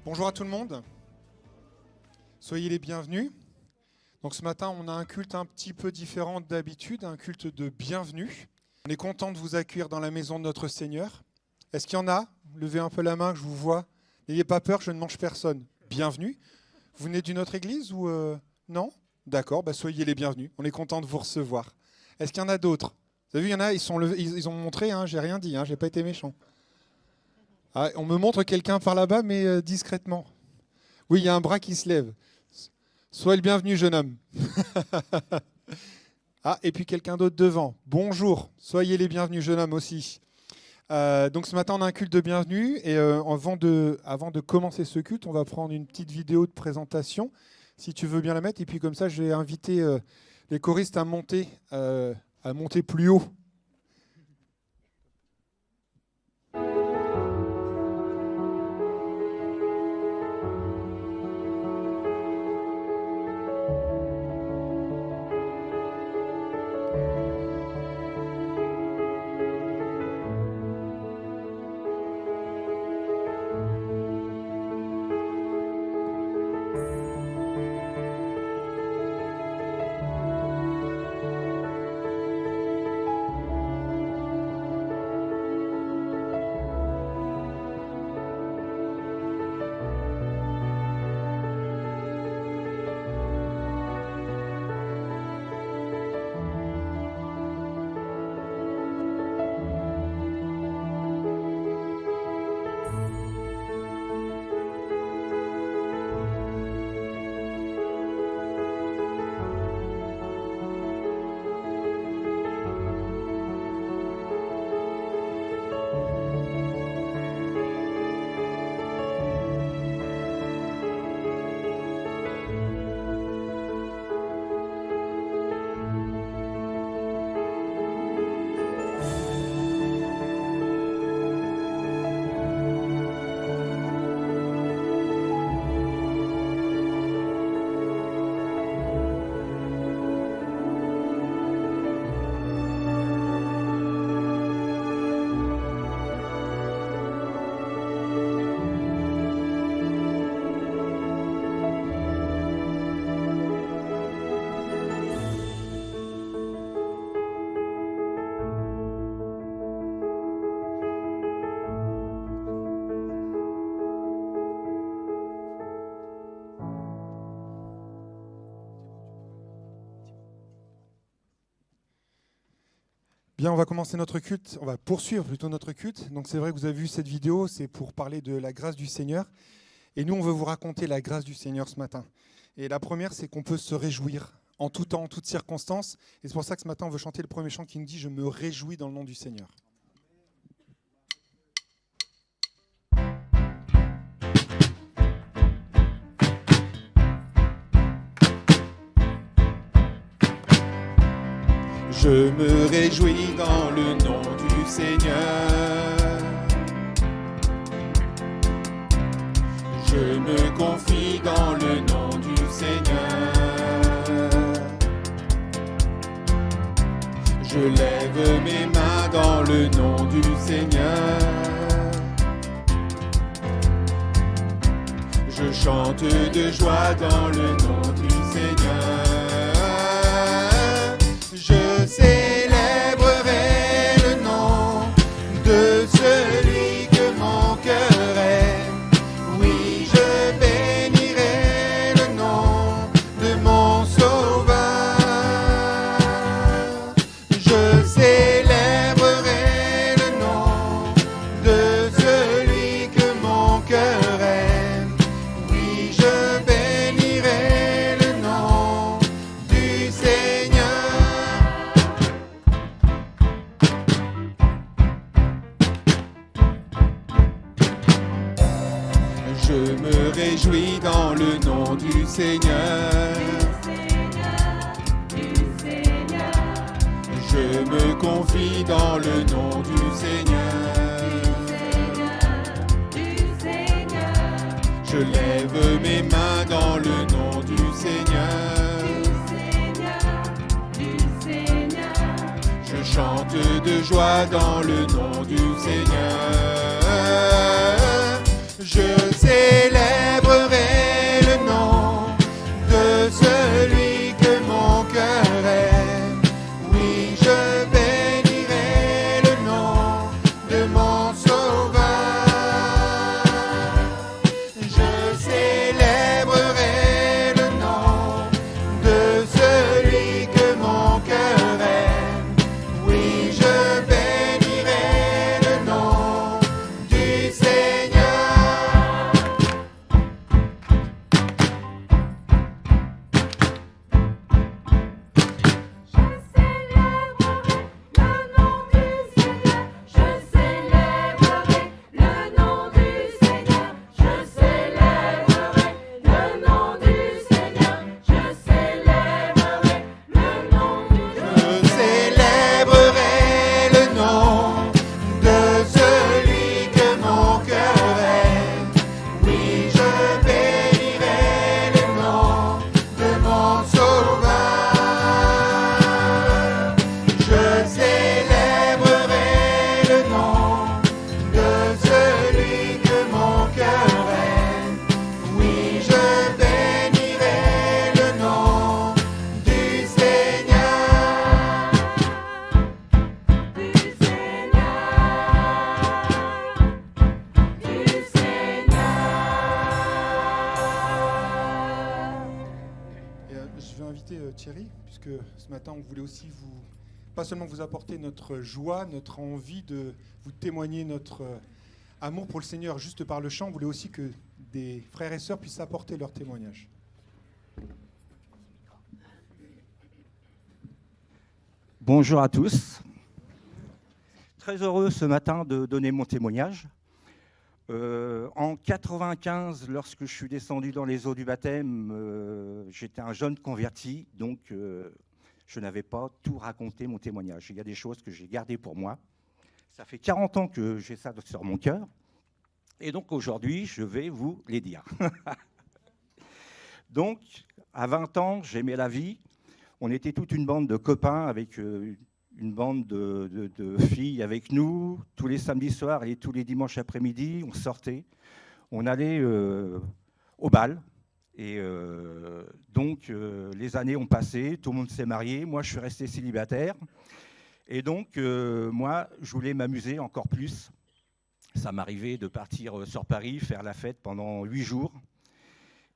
Bonjour à tout le monde, soyez les bienvenus. Donc ce matin, on a un culte un petit peu différent d'habitude, un culte de bienvenue. On est content de vous accueillir dans la maison de notre Seigneur. Est-ce qu'il y en a? Levez un peu la main, que je vous vois. N'ayez pas peur, je ne mange personne. Bienvenue. Vous venez d'une autre église ou non? D'accord, soyez les bienvenus. On est content de vous recevoir. Est-ce qu'il y en a d'autres? Vous avez vu, il y en a, ils ont montré, j'ai rien dit, j'ai pas été méchant. Ah, on me montre quelqu'un par là-bas, mais discrètement. Oui, il y a un bras qui se lève. Sois le bienvenu, jeune homme. Ah, et puis quelqu'un d'autre devant. Bonjour, soyez les bienvenus, jeune homme aussi. Donc ce matin, on a un culte de bienvenue. Et avant de commencer ce culte, on va prendre une petite vidéo de présentation, si tu veux bien la mettre. Et puis comme ça, je vais inviter les choristes à monter plus haut. Bien, on va commencer notre culte, on va poursuivre plutôt notre culte. Donc c'est vrai que vous avez vu cette vidéo, c'est pour parler de la grâce du Seigneur. Et nous, on veut vous raconter la grâce du Seigneur ce matin. Et la première, c'est qu'on peut se réjouir en tout temps, en toutes circonstances. Et c'est pour ça que ce matin, on veut chanter le premier chant qui nous dit « Je me réjouis dans le nom du Seigneur ». Je me réjouis dans le nom du Seigneur. Je me confie dans le nom du Seigneur. Je lève mes mains dans le nom du Seigneur. Je chante de joie dans le nom du Seigneur. Je célébrerai le nom de celui que mon cœur aime. Oui, je bénirai le nom de mon Sauveur. Je célébrerai le nom de celui que mon cœur aime. Oui, je bénirai le nom du Seigneur. Je me réjouis dans le nom du Seigneur. Je me confie dans le nom du Seigneur. Je lève mes mains dans le nom du Seigneur. Je chante de joie dans le nom du Seigneur. Je célébrerai le nom de celui que mon cœur aime. Oui, je bénirai le nom de mon Sauveur. Je célébrerai le nom de celui que mon cœur aime. Oui, je bénirai le nom du Seigneur. Je vais inviter Thierry, puisque ce matin on voulait aussi pas seulement vous apporter notre joie, notre envie de vous témoigner notre amour pour le Seigneur juste par le chant, on voulait aussi que des frères et sœurs puissent apporter leur témoignage. Bonjour à tous. Très heureux ce matin de donner mon témoignage. En 95, lorsque je suis descendu dans les eaux du baptême, j'étais un jeune converti, donc je n'avais pas tout raconté mon témoignage. Il y a des choses que j'ai gardées pour moi. Ça fait 40 ans que j'ai ça sur mon cœur. Et donc aujourd'hui, je vais vous les dire. Donc, à 20 ans, j'aimais la vie. On était toute une bande de copains avec une bande de filles avec nous. Tous les samedis soirs et tous les dimanches après-midi, on sortait. On allait au bal. Et donc, les années ont passé, tout le monde s'est marié. Moi, je suis resté célibataire. Et donc, moi, je voulais m'amuser encore plus. Ça m'arrivait de partir sur Paris, faire la fête pendant 8 jours.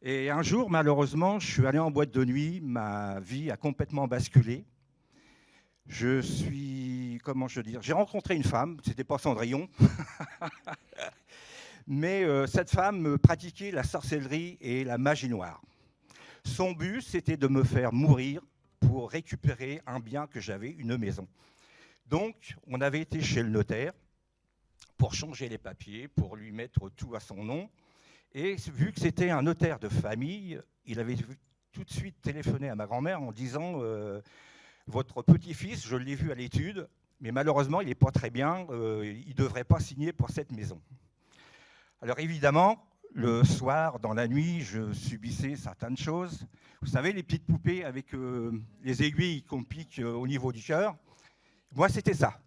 Et un jour, malheureusement, je suis allé en boîte de nuit. Ma vie a complètement basculé. J'ai rencontré une femme, c'était pas Cendrillon, mais cette femme pratiquait la sorcellerie et la magie noire. Son but, c'était de me faire mourir pour récupérer un bien que j'avais, une maison. Donc, on avait été chez le notaire pour changer les papiers, pour lui mettre tout à son nom. Et vu que c'était un notaire de famille, il avait tout de suite téléphoné à ma grand-mère en disant votre petit-fils, je l'ai vu à l'étude, mais malheureusement, il n'est pas très bien, il ne devrait pas signer pour cette maison. Alors évidemment, le soir, dans la nuit, je subissais certaines choses. Vous savez, les petites poupées avec les aiguilles qu'on pique au niveau du cœur. Moi, c'était ça.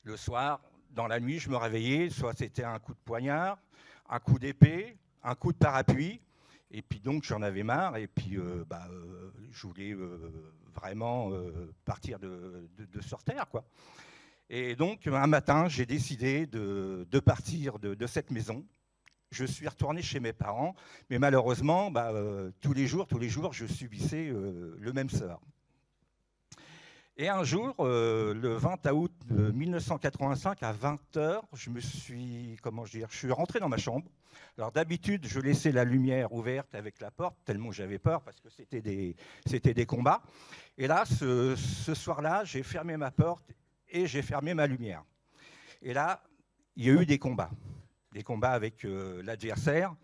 Le soir, dans la nuit, je me réveillais, soit c'était un coup de poignard, un coup d'épée, un coup de parapluie. Et puis donc j'en avais marre et puis je voulais vraiment partir sur Terre, quoi. Et donc un matin, j'ai décidé de partir de cette maison. Je suis retourné chez mes parents, mais malheureusement, tous les jours, je subissais le même sort. Et un jour, le 20 août 1985, à 20h, je suis rentré dans ma chambre. Alors d'habitude, je laissais la lumière ouverte avec la porte, tellement j'avais peur, parce que c'était des combats. Et là, ce soir-là, j'ai fermé ma porte et j'ai fermé ma lumière. Et là, il y a eu des combats avec l'adversaire.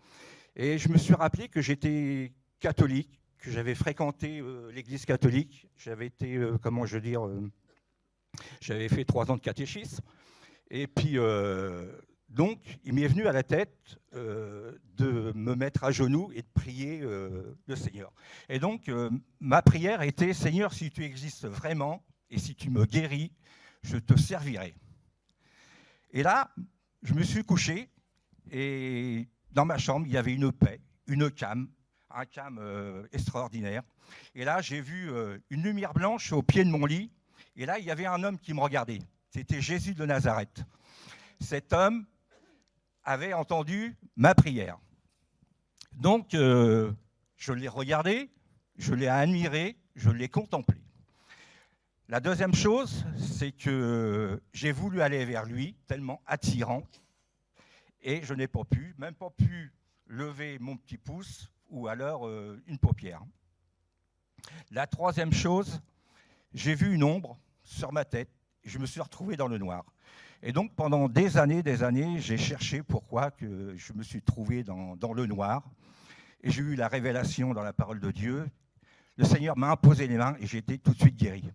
Et je me suis rappelé que j'étais catholique, que j'avais fréquenté l'église catholique. J'avais été, j'avais fait 3 ans de catéchisme. Et puis, donc, il m'est venu à la tête de me mettre à genoux et de prier le Seigneur. Et donc, ma prière était: Seigneur, si tu existes vraiment et si tu me guéris, je te servirai. Et là, je me suis couché et dans ma chambre, il y avait une paix, un calme extraordinaire. Et là, j'ai vu une lumière blanche au pied de mon lit. Et là, il y avait un homme qui me regardait. C'était Jésus de Nazareth. Cet homme avait entendu ma prière. Donc, je l'ai regardé, je l'ai admiré, je l'ai contemplé. La deuxième chose, c'est que j'ai voulu aller vers lui, tellement attirant, et je n'ai pas pu, même pas pu lever mon petit pouce ou alors une paupière. La troisième chose, j'ai vu une ombre sur ma tête, et je me suis retrouvé dans le noir. Et donc pendant des années, j'ai cherché pourquoi que je me suis trouvé dans le noir, et j'ai eu la révélation dans la parole de Dieu. Le Seigneur m'a imposé les mains et j'ai été tout de suite guéri.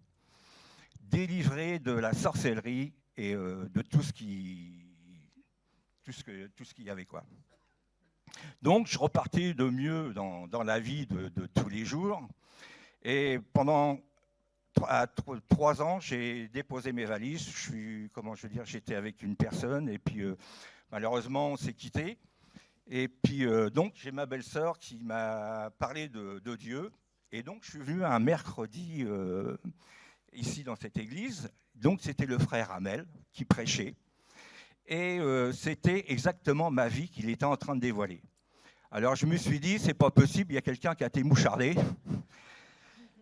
Délivré de la sorcellerie et de tout ce qu'il y avait, quoi. Donc, je repartais de mieux dans la vie de tous les jours. Et pendant 3 ans, j'ai déposé mes valises. J'étais avec une personne et puis malheureusement, on s'est quittés. Et puis donc, j'ai ma belle-sœur qui m'a parlé de Dieu. Et donc, je suis venu un mercredi ici dans cette église. Donc, c'était le frère Hamel qui prêchait. Et c'était exactement ma vie qu'il était en train de dévoiler. Alors je me suis dit, c'est pas possible, il y a quelqu'un qui a été mouchardé.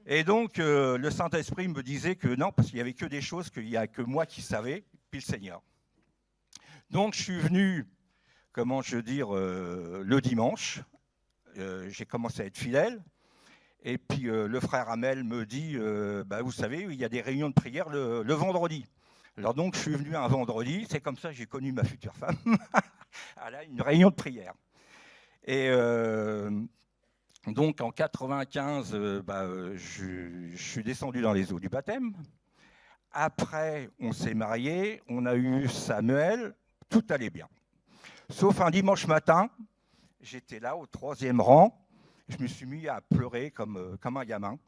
Et donc le Saint-Esprit me disait que non, parce qu'il n'y avait que des choses qu'il n'y a que moi qui savais, puis le Seigneur. Donc je suis venu, le dimanche, j'ai commencé à être fidèle. Et puis le frère Hamel me dit, vous savez, il y a des réunions de prière le vendredi. Alors donc, je suis venu un vendredi, c'est comme ça que j'ai connu ma future femme, à une réunion de prière. Et donc, en 95, je suis descendu dans les eaux du baptême. Après, on s'est mariés, on a eu Samuel, tout allait bien. Sauf un dimanche matin, j'étais là au 3e rang, je me suis mis à pleurer comme un gamin.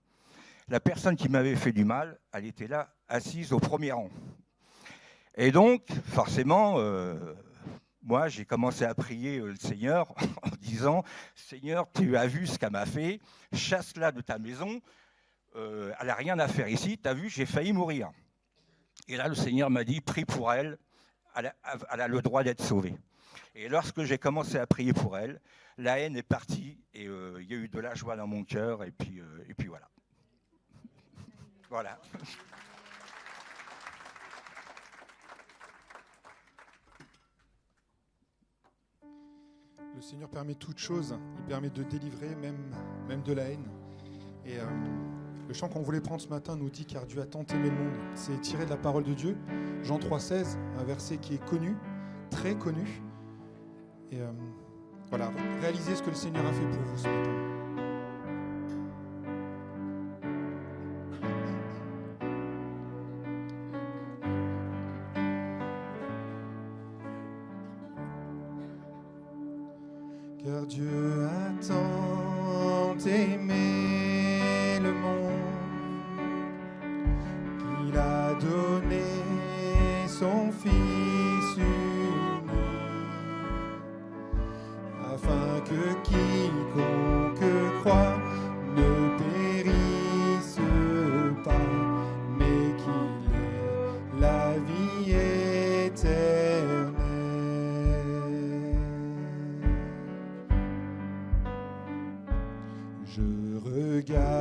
La personne qui m'avait fait du mal, elle était là, assise au 1er rang. Et donc, forcément, moi, j'ai commencé à prier le Seigneur en disant « Seigneur, tu as vu ce qu'elle m'a fait, chasse-la de ta maison, elle n'a rien à faire ici, tu as vu, j'ai failli mourir. » Et là, le Seigneur m'a dit « Prie pour elle, elle a le droit d'être sauvée. » Et lorsque j'ai commencé à prier pour elle, la haine est partie et il y a eu de la joie dans mon cœur et puis voilà. Voilà. Le Seigneur permet toutes choses. Il permet de délivrer, même de la haine. Et le chant qu'on voulait prendre ce matin nous dit « Car Dieu a tant aimé le monde ». C'est tiré de la parole de Dieu. Jean 3,16, un verset qui est connu, très connu. Et voilà, réalisez ce que le Seigneur a fait pour vous ce matin. Car Dieu a tant aimé le monde qu'il a donné son Fils unique, afin que quiconque croit ne périsse pas, mais qu'il ait la vie éternelle. Je regarde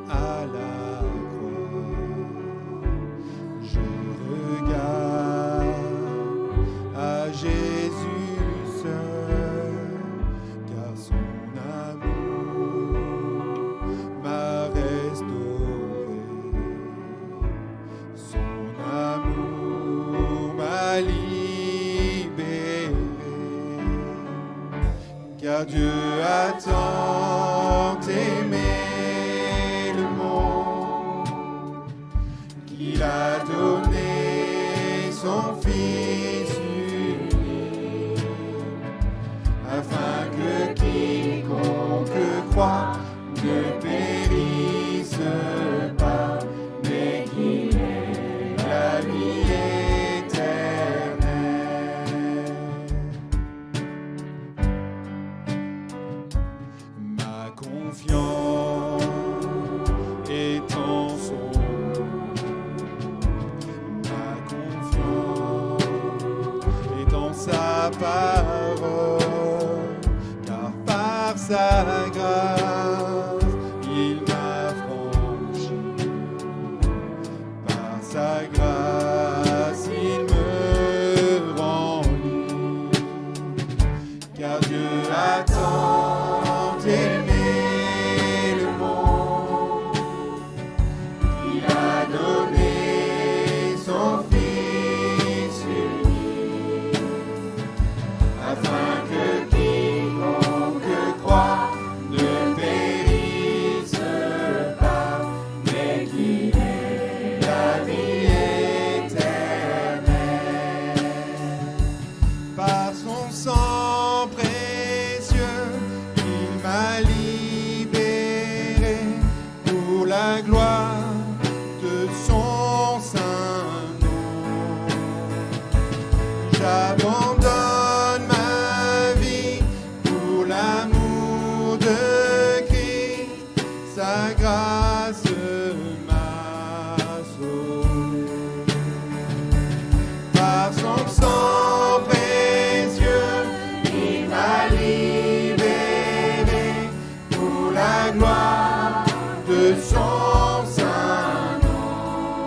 à la croix, je regarde à Jésus seul, car son amour m'a restauré, son amour m'a libéré, car Dieu a tant aimé le monde qu'il a donné son Fils unique, afin que quiconque croit ne périsse pas, mais qu'il ait la vie éternelle. Ma confiance est en son nom. Ma confiance est dans sa parole, car par sa grâce il m'a franchi, par sa grâce il me rend libre, car Dieu a tant aimé le monde qu'il a donné son Fils unique, afin que quiconque croit ne périsse pas, mais qu'il ait la vie éternelle. Par son sang précieux, il m'a libéré pour la gloire de son saint nom. J'abandonne ma vie pour l'amour de Christ, sa grâce m'a sauvé. Par son sang précieux, il m'a libéré pour la gloire de son saint nom.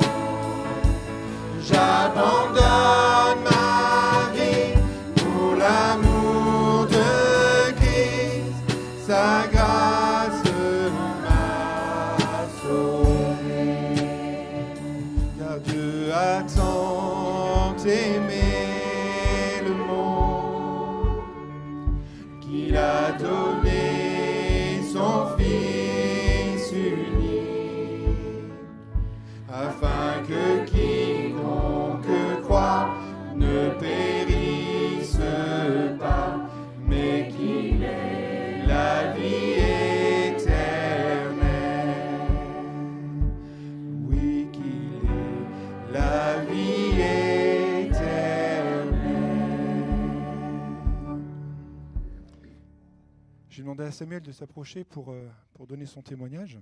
J'abandonne ma vie pour l'amour de Christ, sa grâce m'a sauvé, car Dieu a tant aimé le monde qu'il a donné son Fils unique, afin que quiconque croit ne périsse pas, mais qu'il ait la vie éternelle. Oui, qu'il ait la vie éternelle. J'ai demandé à Samuel de s'approcher pour donner son témoignage.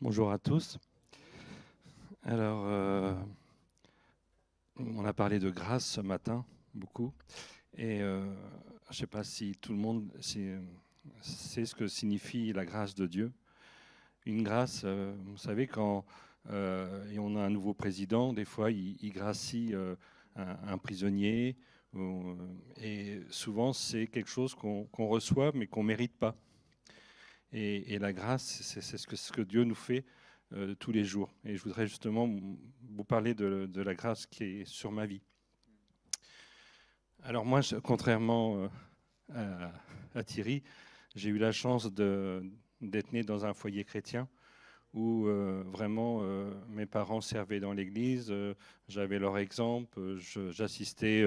Bonjour à tous. Alors, on a parlé de grâce ce matin, beaucoup. Et je ne sais pas si tout le monde sait ce que signifie la grâce de Dieu. Une grâce, vous savez, quand on a un nouveau président, des fois, il gracie un prisonnier. Et souvent, c'est quelque chose qu'on reçoit, mais qu'on ne mérite pas. Et la grâce, c'est ce que Dieu nous fait tous les jours. Et je voudrais justement vous parler de la grâce qui est sur ma vie. Alors moi, contrairement à Thierry, j'ai eu la chance d'être né dans un foyer chrétien où vraiment mes parents servaient dans l'église, j'avais leur exemple, j'assistais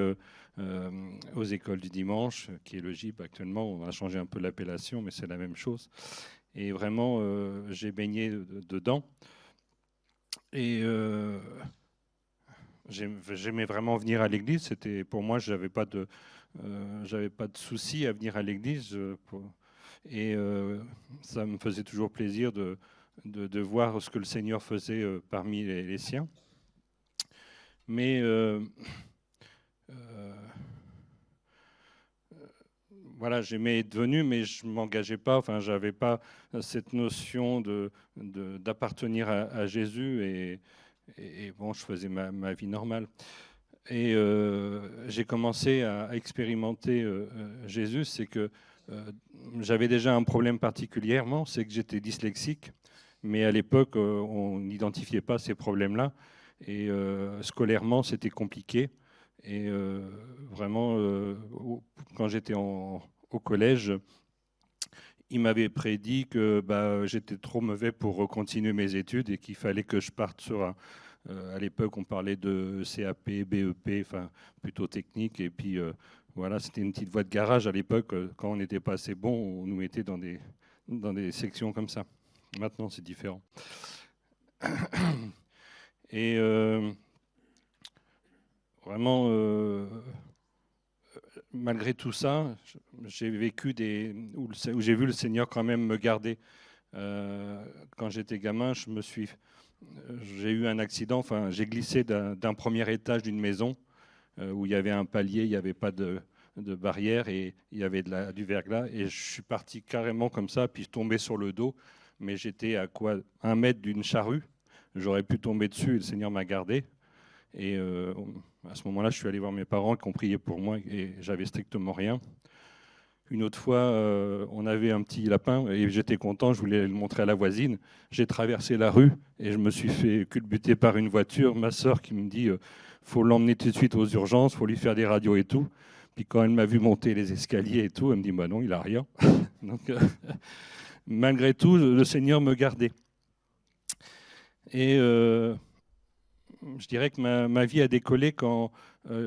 aux écoles du dimanche, qui est le GIP actuellement. On a changé un peu l'appellation, mais c'est la même chose. Et vraiment, j'ai baigné dedans. Et j'aimais vraiment venir à l'église. C'était, pour moi, j'avais pas de souci à venir à l'église. Et ça me faisait toujours plaisir de voir ce que le Seigneur faisait parmi les siens. Mais voilà, j'aimais être venu, mais je ne m'engageais pas. Enfin, je n'avais pas cette notion d'appartenir à Jésus. Et bon, je faisais ma vie normale. Et j'ai commencé à expérimenter Jésus. C'est que j'avais déjà un problème particulièrement, c'est que j'étais dyslexique. Mais à l'époque, on n'identifiait pas ces problèmes-là. Et scolairement, c'était compliqué. Et vraiment, quand j'étais au collège, il m'avait prédit que j'étais trop mauvais pour continuer mes études et qu'il fallait que je parte sur un... à l'époque, on parlait de CAP, BEP, enfin plutôt technique. Et puis voilà, c'était une petite voie de garage à l'époque. Quand on n'était pas assez bon, on nous mettait dans des sections comme ça. Maintenant, c'est différent. Et vraiment, malgré tout ça, j'ai vécu où j'ai vu le Seigneur quand même me garder. Quand j'étais gamin, j'ai eu un accident. Enfin, j'ai glissé d'un premier étage d'une maison où il y avait un palier, il n'y avait pas de barrière et il y avait du verglas. Et je suis parti carrément comme ça, puis je tombais sur le dos. Mais j'étais à 1 mètre d'une charrue. J'aurais pu tomber dessus et le Seigneur m'a gardé. Et à ce moment-là, je suis allé voir mes parents qui ont prié pour moi et j'avais strictement rien. Une autre fois, on avait un petit lapin et j'étais content, je voulais le montrer à la voisine. J'ai traversé la rue et je me suis fait culbuter par une voiture. Ma sœur qui me dit faut l'emmener tout de suite aux urgences, faut lui faire des radios et tout. Puis quand elle m'a vu monter les escaliers et tout, elle me dit bah non, il a rien. Donc malgré tout, le Seigneur me gardait. Et je dirais que ma vie a décollé quand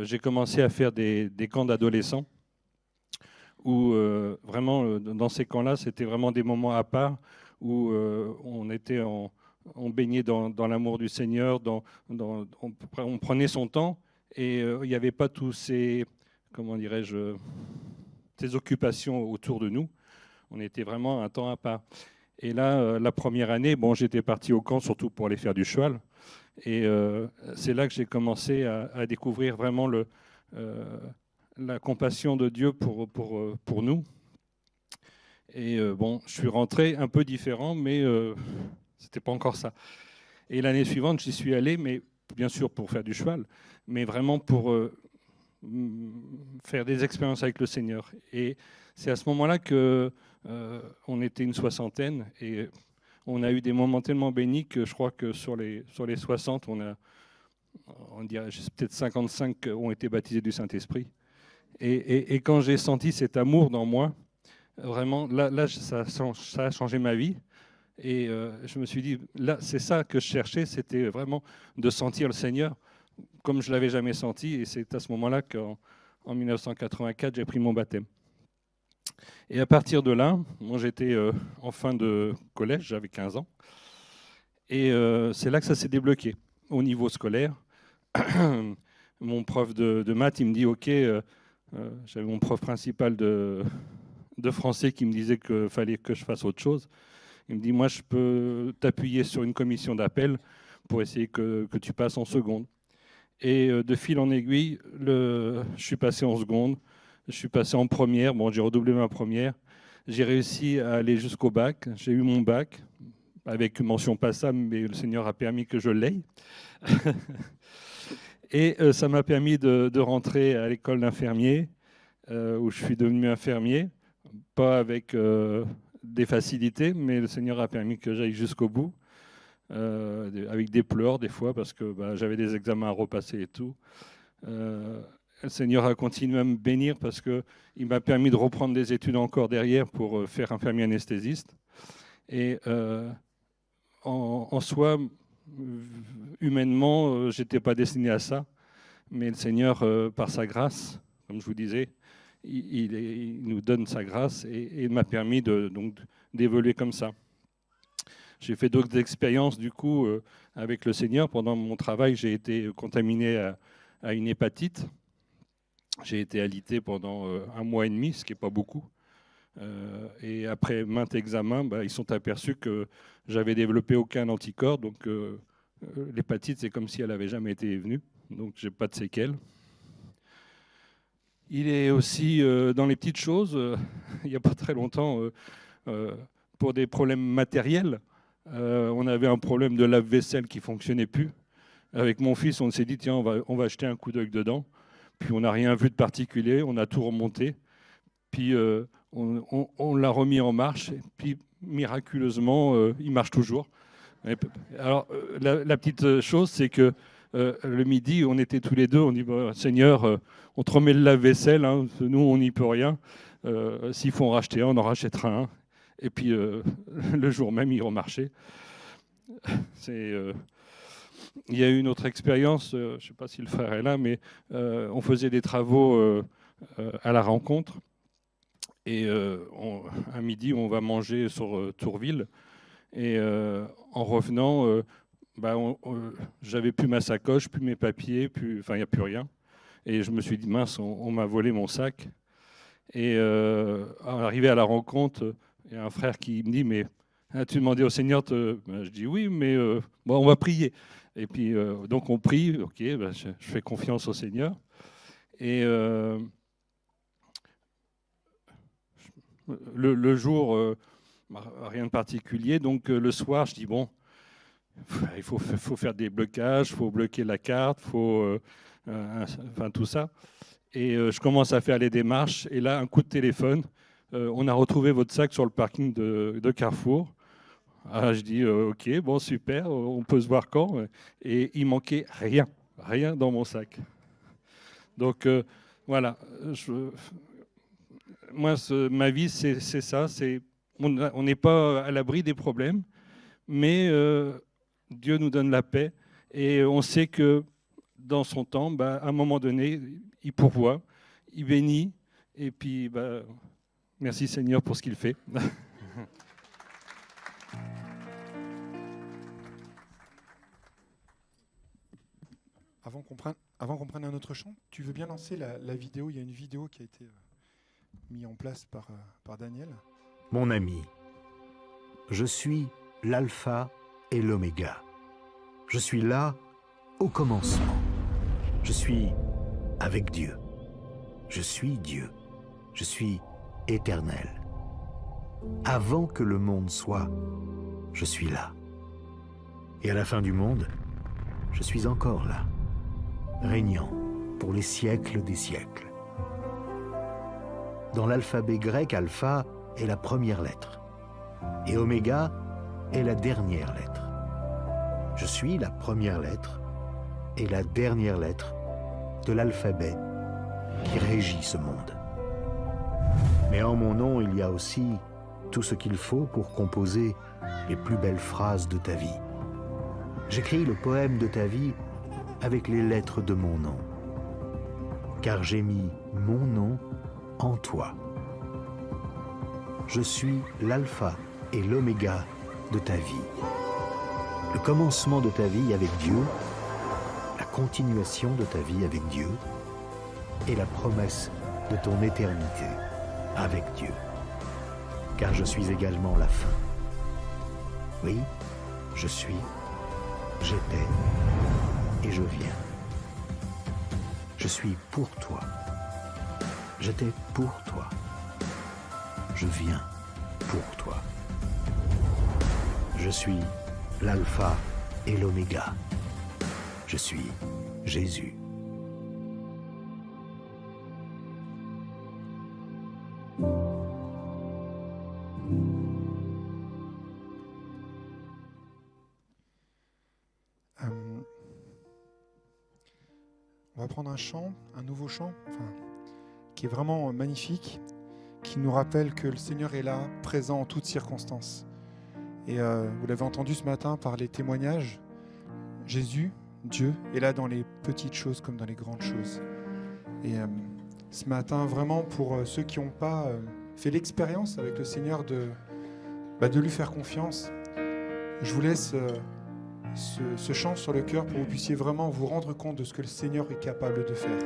j'ai commencé à faire des camps d'adolescents, où vraiment, dans ces camps-là, c'était vraiment des moments à part, où on baignait dans l'amour du Seigneur, on prenait son temps, et il n'y avait pas tous ces, comment dirais-je, ces occupations autour de nous. On était vraiment un temps à part. Et là, la première année, bon, j'étais parti au camp surtout pour aller faire du cheval. Et c'est là que j'ai commencé à découvrir vraiment la compassion de Dieu pour nous. Et bon, je suis rentré un peu différent, mais c'était pas encore ça. Et l'année suivante, j'y suis allé, mais bien sûr pour faire du cheval, mais vraiment pour faire des expériences avec le Seigneur. Et c'est à ce moment-là que on était une soixantaine et on a eu des moments tellement bénis que je crois que sur les 60, on dirait peut-être 55 ont été baptisés du Saint-Esprit. Et quand j'ai senti cet amour dans moi, vraiment, là ça a changé ma vie. Et je me suis dit, là, c'est ça que je cherchais, c'était vraiment de sentir le Seigneur comme je ne l'avais jamais senti. Et c'est à ce moment-là qu'en 1984, j'ai pris mon baptême. Et à partir de là, moi j'étais en fin de collège, j'avais 15 ans. Et c'est là que ça s'est débloqué au niveau scolaire. Mon prof de maths, il me dit, OK, j'avais mon prof principal de français qui me disait qu'il fallait que je fasse autre chose. Il me dit, moi je peux t'appuyer sur une commission d'appel pour essayer que tu passes en seconde. Et de fil en aiguille, je suis passé en seconde. Je suis passé en première, bon, j'ai redoublé ma première. J'ai réussi à aller jusqu'au bac. J'ai eu mon bac avec une mention passable, mais le Seigneur a permis que je l'aie. Et ça m'a permis de rentrer à l'école d'infirmier, où je suis devenu infirmier. Pas avec des facilités, mais le Seigneur a permis que j'aille jusqu'au bout, avec des pleurs des fois, parce que j'avais des examens à repasser et tout. Le Seigneur a continué à me bénir parce qu'il m'a permis de reprendre des études encore derrière pour faire infirmier anesthésiste. Et en soi, humainement, je n'étais pas destiné à ça. Mais le Seigneur, par sa grâce, comme je vous disais, il nous donne sa grâce et il m'a permis d'évoluer comme ça. J'ai fait d'autres expériences du coup avec le Seigneur. Pendant mon travail, j'ai été contaminé à une hépatite. J'ai été alité pendant 1 mois et demi, ce qui n'est pas beaucoup. Et après maintes examens, ils sont aperçus que j'avais développé aucun anticorps. Donc l'hépatite, c'est comme si elle n'avait jamais été venue. Donc je n'ai pas de séquelles. Il est aussi dans les petites choses, il n'y a pas très longtemps, pour des problèmes matériels. On avait un problème de lave-vaisselle qui ne fonctionnait plus. Avec mon fils, on s'est dit, tiens, on va jeter un coup d'œil dedans. Puis on n'a rien vu de particulier, on a tout remonté. Puis on l'a remis en marche. Et puis miraculeusement, il marche toujours. Alors la petite chose, c'est que le midi, on était tous les deux, on dit, Seigneur, on te remet le lave-vaisselle, hein, nous, on n'y peut rien. S'il faut en racheter un, on en rachètera un. Et puis, le jour même, il remarchait. Il y a eu une autre expérience, je ne sais pas si le frère est là, mais on faisait des travaux à la rencontre. Et à midi, on va manger sur Tourville. Et en revenant, j'avais plus ma sacoche, plus mes papiers, il n'y a plus rien. Et je me suis dit, mince, on m'a volé mon sac. Et arrivé à la rencontre, il y a un frère qui me dit, mais as-tu demandé au Seigneur Je dis oui, mais on va prier. Et puis, donc on prie, ok, je fais confiance au Seigneur. Et le jour, rien de particulier. Donc le soir, je dis, bon, il faut faire des blocages, il faut bloquer la carte, enfin tout ça. Et je commence à faire les démarches. Et là, un coup de téléphone. On a retrouvé votre sac sur le parking de Carrefour. Ah, je dis, ok, bon, super, on peut se voir quand. Et il manquait rien dans mon sac. Donc, voilà. Moi, ma vie, c'est ça. On n'est pas à l'abri des problèmes, mais Dieu nous donne la paix. Et on sait que dans son temps, à un moment donné, il pourvoit, il bénit. Et puis, merci Seigneur pour ce qu'il fait. Avant qu'on prenne un autre chant, tu veux bien lancer la vidéo? Il y a une vidéo qui a été mise en place par Daniel. Mon ami, je suis l'alpha et l'oméga. Je suis là au commencement. Je suis avec Dieu. Je suis Dieu. Je suis éternel. Avant que le monde soit, je suis là. Et à la fin du monde, je suis encore là, régnant pour les siècles des siècles. Dans l'alphabet grec, alpha est la première lettre et oméga est la dernière lettre. Je suis la première lettre et la dernière lettre de l'alphabet qui régit ce monde. Mais en mon nom, il y a aussi tout ce qu'il faut pour composer les plus belles phrases de ta vie. J'écris le poème de ta vie avec les lettres de mon nom, car j'ai mis mon nom en toi. Je suis l'alpha et l'oméga de ta vie. Le commencement de ta vie avec Dieu, la continuation de ta vie avec Dieu et la promesse de ton éternité avec Dieu. Car je suis également la fin. Oui, je suis, j'étais et je viens. Je suis pour toi. J'étais pour toi. Je viens pour toi. Je suis l'alpha et l'oméga. Je suis Jésus. On va prendre un chant, un nouveau chant, qui est vraiment magnifique, qui nous rappelle que le Seigneur est là, présent en toutes circonstances. Et vous l'avez entendu ce matin par les témoignages, Jésus, Dieu, est là dans les petites choses comme dans les grandes choses. Et ce matin, vraiment pour ceux qui n'ont pas fait l'expérience avec le Seigneur de lui faire confiance, je vous laisse ce chant sur le cœur pour que vous puissiez vraiment vous rendre compte de ce que le Seigneur est capable de faire.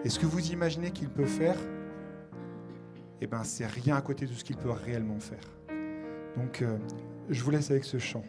Et ce que vous imaginez qu'il peut faire, eh ben, c'est rien à côté de ce qu'il peut réellement faire. Donc, je vous laisse avec ce chant.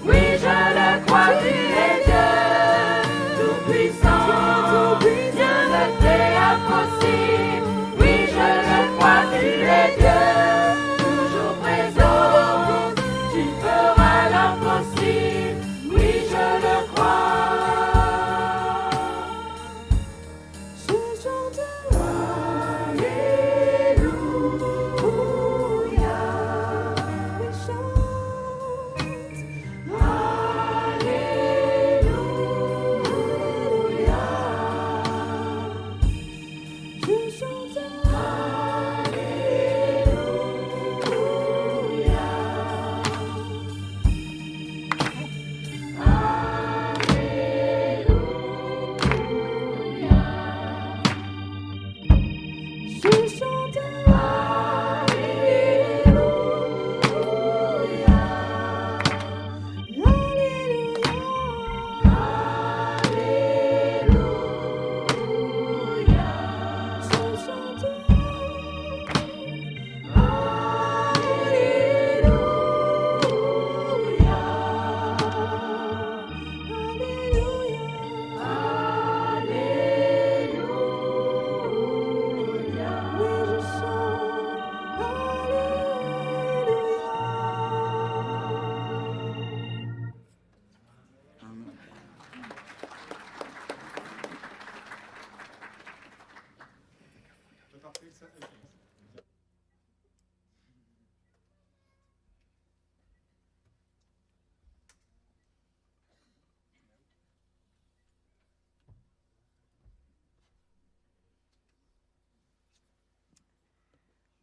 Oui.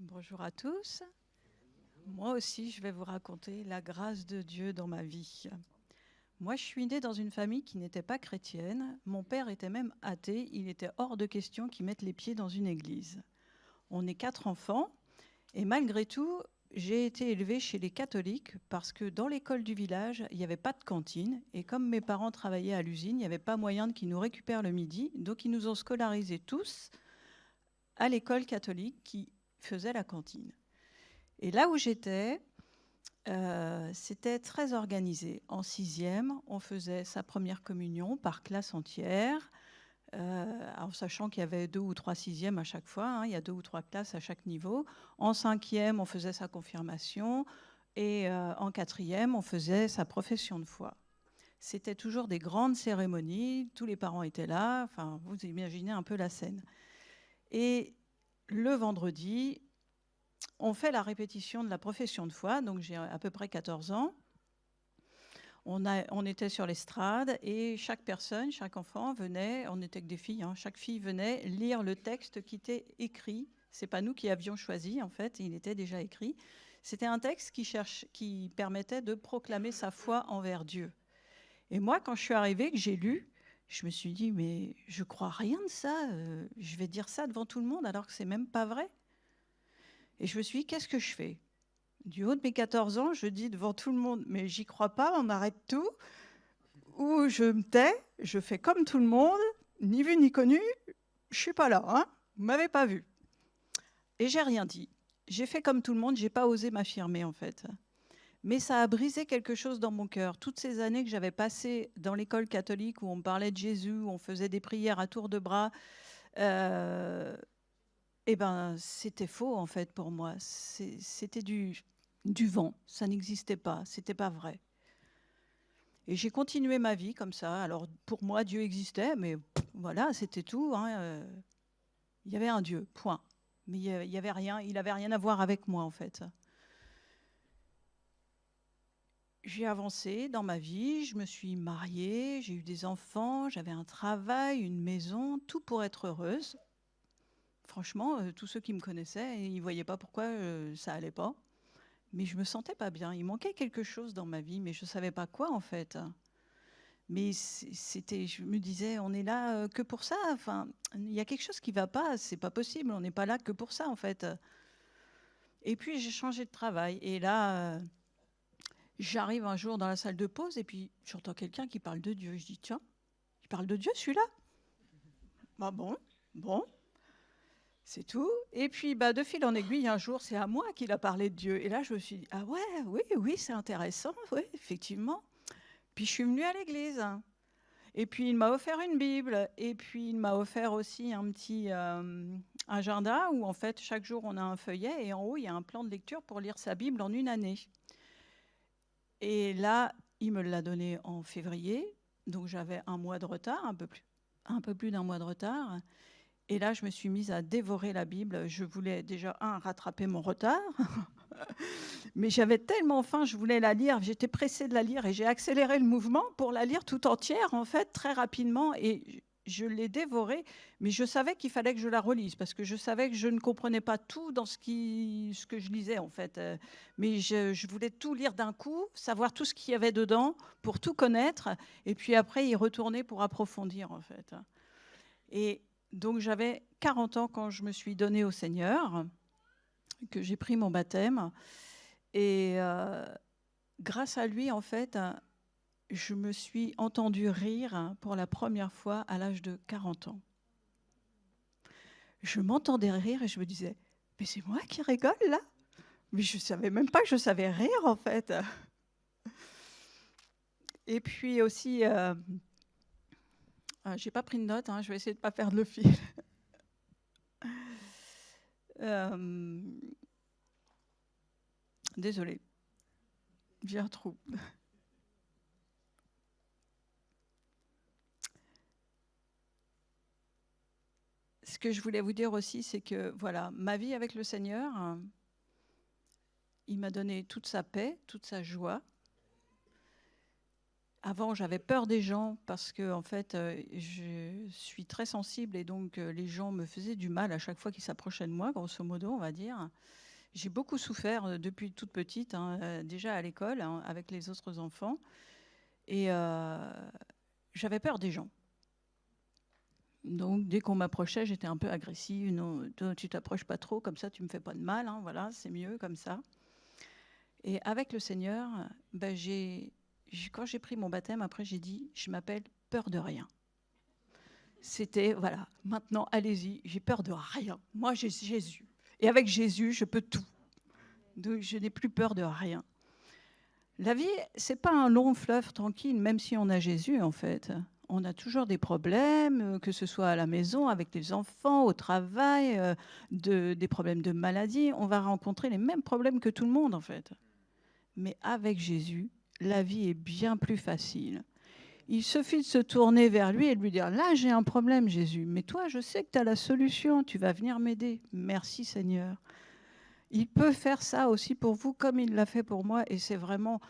Bonjour à tous. Moi aussi, je vais vous raconter la grâce de Dieu dans ma vie. Moi, je suis née dans une famille qui n'était pas chrétienne. Mon père était même athée. Il était hors de question qu'il mette les pieds dans une église. On est 4 enfants. Et malgré tout, j'ai été élevée chez les catholiques parce que dans l'école du village, il n'y avait pas de cantine. Et comme mes parents travaillaient à l'usine, il n'y avait pas moyen qu'ils nous récupèrent le midi. Donc, ils nous ont scolarisés tous à l'école catholique qui faisait la cantine. Et là où j'étais, c'était très organisé. En 6e, on faisait sa première communion par classe entière, en sachant qu'il y avait 2 ou 3 6e à chaque fois, hein, il y a 2 ou 3 classes à chaque niveau. En 5e, on faisait sa confirmation, et en 4e, on faisait sa profession de foi. C'était toujours des grandes cérémonies, tous les parents étaient là, enfin, vous imaginez un peu la scène. Et le vendredi, on fait la répétition de la profession de foi, donc j'ai à peu près 14 ans. On était sur l'estrade et chaque personne, chaque enfant venait, on n'était que des filles, hein, chaque fille venait lire le texte qui était écrit. Ce n'est pas nous qui avions choisi, en fait, il était déjà écrit. C'était un texte qui permettait de proclamer sa foi envers Dieu. Et moi, quand je suis arrivée, que j'ai lu, je me suis dit, mais je ne crois rien de ça, je vais dire ça devant tout le monde alors que ce n'est même pas vrai. Et je me suis dit, qu'est-ce que je fais ? Du haut de mes 14 ans, je dis devant tout le monde, mais j'y crois pas, on arrête tout. Ou je me tais, je fais comme tout le monde, ni vu ni connu, je suis pas là, hein, vous m'avez pas vu. Et j'ai rien dit. J'ai fait comme tout le monde, j'ai pas osé m'affirmer en fait. Mais ça a brisé quelque chose dans mon cœur. Toutes ces années que j'avais passées dans l'école catholique où on parlait de Jésus, où on faisait des prières à tour de bras, eh ben, c'était faux en fait pour moi. C'était du vent, ça n'existait pas, c'était pas vrai. Et j'ai continué ma vie comme ça. Alors pour moi, Dieu existait, mais voilà, c'était tout. Hein. Il y avait un Dieu, point. Mais il y avait rien, il n'avait rien à voir avec moi en fait. J'ai avancé dans ma vie, je me suis mariée, j'ai eu des enfants, j'avais un travail, une maison, tout pour être heureuse. Franchement, tous ceux qui me connaissaient, ils ne voyaient pas pourquoi ça n'allait pas. Mais je ne me sentais pas bien. Il manquait quelque chose dans ma vie, mais je ne savais pas quoi, en fait. Mais je me disais, on est là que pour ça. Enfin, il y a quelque chose qui ne va pas. Ce n'est pas possible. On n'est pas là que pour ça, en fait. Et puis, j'ai changé de travail. Et là, j'arrive un jour dans la salle de pause et puis j'entends quelqu'un qui parle de Dieu. Je dis, tiens, il parle de Dieu, celui-là ? Bah bon. C'est tout. Et puis, de fil en aiguille, un jour, c'est à moi qu'il a parlé de Dieu. Et là, je me suis dit, ah ouais, oui, c'est intéressant, oui, effectivement. Puis, je suis venue à l'église. Et puis, il m'a offert une Bible. Et puis, il m'a offert aussi un petit agenda où, en fait, chaque jour, on a un feuillet. Et en haut, il y a un plan de lecture pour lire sa Bible en une année. Et là, il me l'a donné en février. Donc, j'avais un mois de retard, un peu plus d'un mois de retard. Et là, je me suis mise à dévorer la Bible. Je voulais déjà, rattraper mon retard. Mais j'avais tellement faim, je voulais la lire. J'étais pressée de la lire et j'ai accéléré le mouvement pour la lire tout entière, en fait, très rapidement. Et je l'ai dévorée. Mais je savais qu'il fallait que je la relise parce que je savais que je ne comprenais pas tout dans ce que je lisais, en fait. Mais je voulais tout lire d'un coup, savoir tout ce qu'il y avait dedans pour tout connaître. Et puis après, y retourner pour approfondir, en fait. Et donc, j'avais 40 ans quand je me suis donnée au Seigneur, que j'ai pris mon baptême. Et grâce à lui, en fait, je me suis entendue rire pour la première fois à l'âge de 40 ans. Je m'entendais rire et je me disais, mais c'est moi qui rigole là ? Mais je ne savais même pas que je savais rire, en fait. Et puis aussi... j'ai pas pris de notes, je vais essayer de ne pas perdre le fil. Désolée, j'ai un trou. Ce que je voulais vous dire aussi, c'est que voilà, ma vie avec le Seigneur, il m'a donné toute sa paix, toute sa joie. Avant, j'avais peur des gens parce que en fait, je suis très sensible et donc les gens me faisaient du mal à chaque fois qu'ils s'approchaient de moi, grosso modo, on va dire. J'ai beaucoup souffert depuis toute petite, déjà à l'école, avec les autres enfants. Et j'avais peur des gens. Donc, dès qu'on m'approchait, j'étais un peu agressive. Non, toi, tu t'approches pas trop, comme ça, tu me fais pas de mal. Voilà, c'est mieux comme ça. Et avec le Seigneur, quand j'ai pris mon baptême, après, j'ai dit, je m'appelle peur de rien. C'était, voilà, maintenant, allez-y, j'ai peur de rien. Moi, j'ai Jésus. Et avec Jésus, je peux tout. Donc, je n'ai plus peur de rien. La vie, c'est pas un long fleuve tranquille, même si on a Jésus, en fait. On a toujours des problèmes, que ce soit à la maison, avec les enfants, au travail, des problèmes de maladie. On va rencontrer les mêmes problèmes que tout le monde, en fait. Mais avec Jésus, la vie est bien plus facile. Il suffit de se tourner vers lui et de lui dire « Là, j'ai un problème, Jésus, mais toi, je sais que tu as la solution, tu vas venir m'aider. Merci, Seigneur. » Il peut faire ça aussi pour vous comme il l'a fait pour moi et c'est vraiment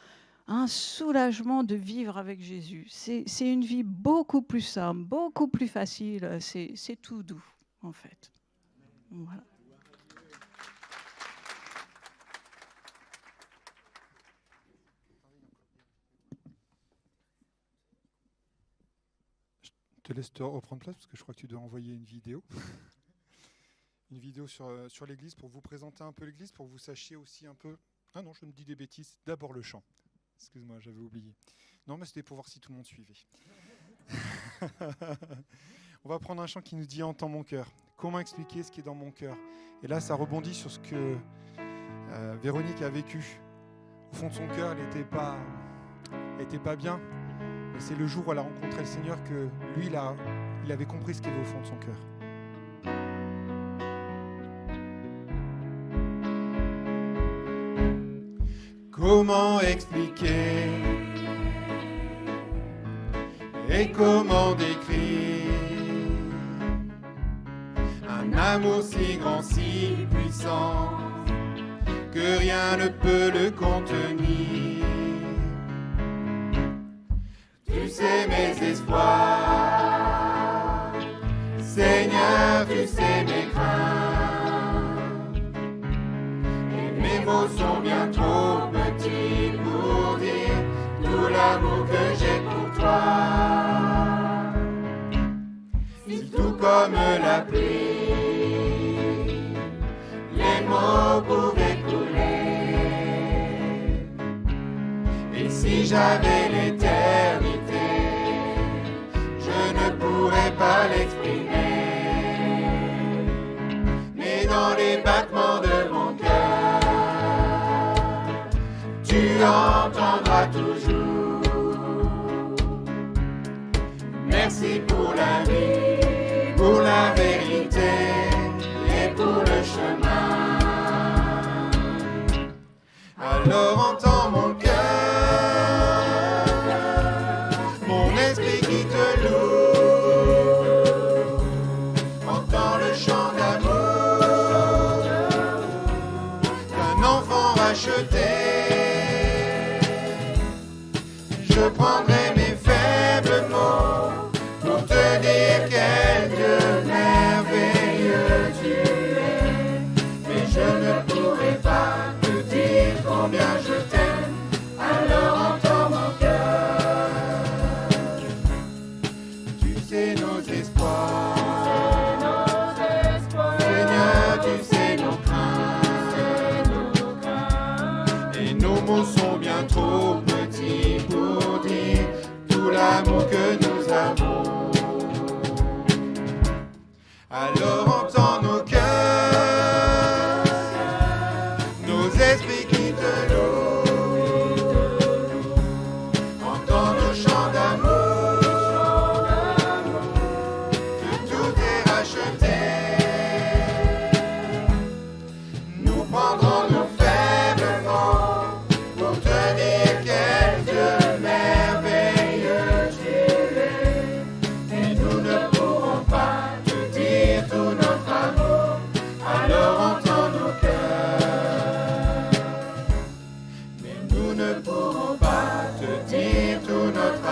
un soulagement de vivre avec Jésus. C'est une vie beaucoup plus simple, beaucoup plus facile, c'est tout doux en fait. Voilà. Je te laisse te reprendre place parce que je crois que tu dois envoyer une vidéo. Une vidéo sur l'église pour vous présenter un peu l'église, pour que vous sachiez aussi un peu... Ah non, je me dis des bêtises. D'abord le chant. Excuse-moi, j'avais oublié. Non, mais c'était pour voir si tout le monde suivait. On va prendre un chant qui nous dit « Entends mon cœur ». Comment expliquer ce qui est dans mon cœur? Et là, ça rebondit sur ce que Véronique a vécu. Au fond de son cœur, elle n'était pas bien. Et c'est le jour où elle a rencontré le Seigneur que lui, il avait compris ce qu'il y avait au fond de son cœur. Comment expliquer et comment décrire un amour si grand, si puissant que rien ne peut le contenir? Tu sais mes espoirs, Seigneur, tu sais mes craintes, et mes mots sont bien trop petits pour dire tout l'amour que j'ai pour toi. Si tout comme la pluie, les mots pouvaient couler, et si j'avais l'éternité, je ne pourrais pas l'exprimer. Mais dans les battements de mon cœur, tu entendras toujours. Merci pour la vie, pour la vérité et pour le chemin. Alors entends mon cœur, mon esprit qui te loue. Entends le chant d'amour d'un enfant racheté. Je prendrai mes faibles mots pour te dire quel Dieu merveilleux tu es. Mais je ne pourrai pas te dire combien je t'aime. Alors entends mon cœur. Tu sais nos espoirs, Seigneur, tu sais nos craintes, et nos mots sont bien trop petits pour dire tout l'amour que nous avons. Alors entends nos cœurs, nos esprits qui te louent. Entends nos chants d'amour, que tout est racheté. Nous prendrons nos faibles mots pour te dire quel Dieu merveilleux tu es. Et nous ne pourrons pas te dire tout notre amour. Alors entends nos cœurs. Mais nous ne pourrons pas te dire tout notre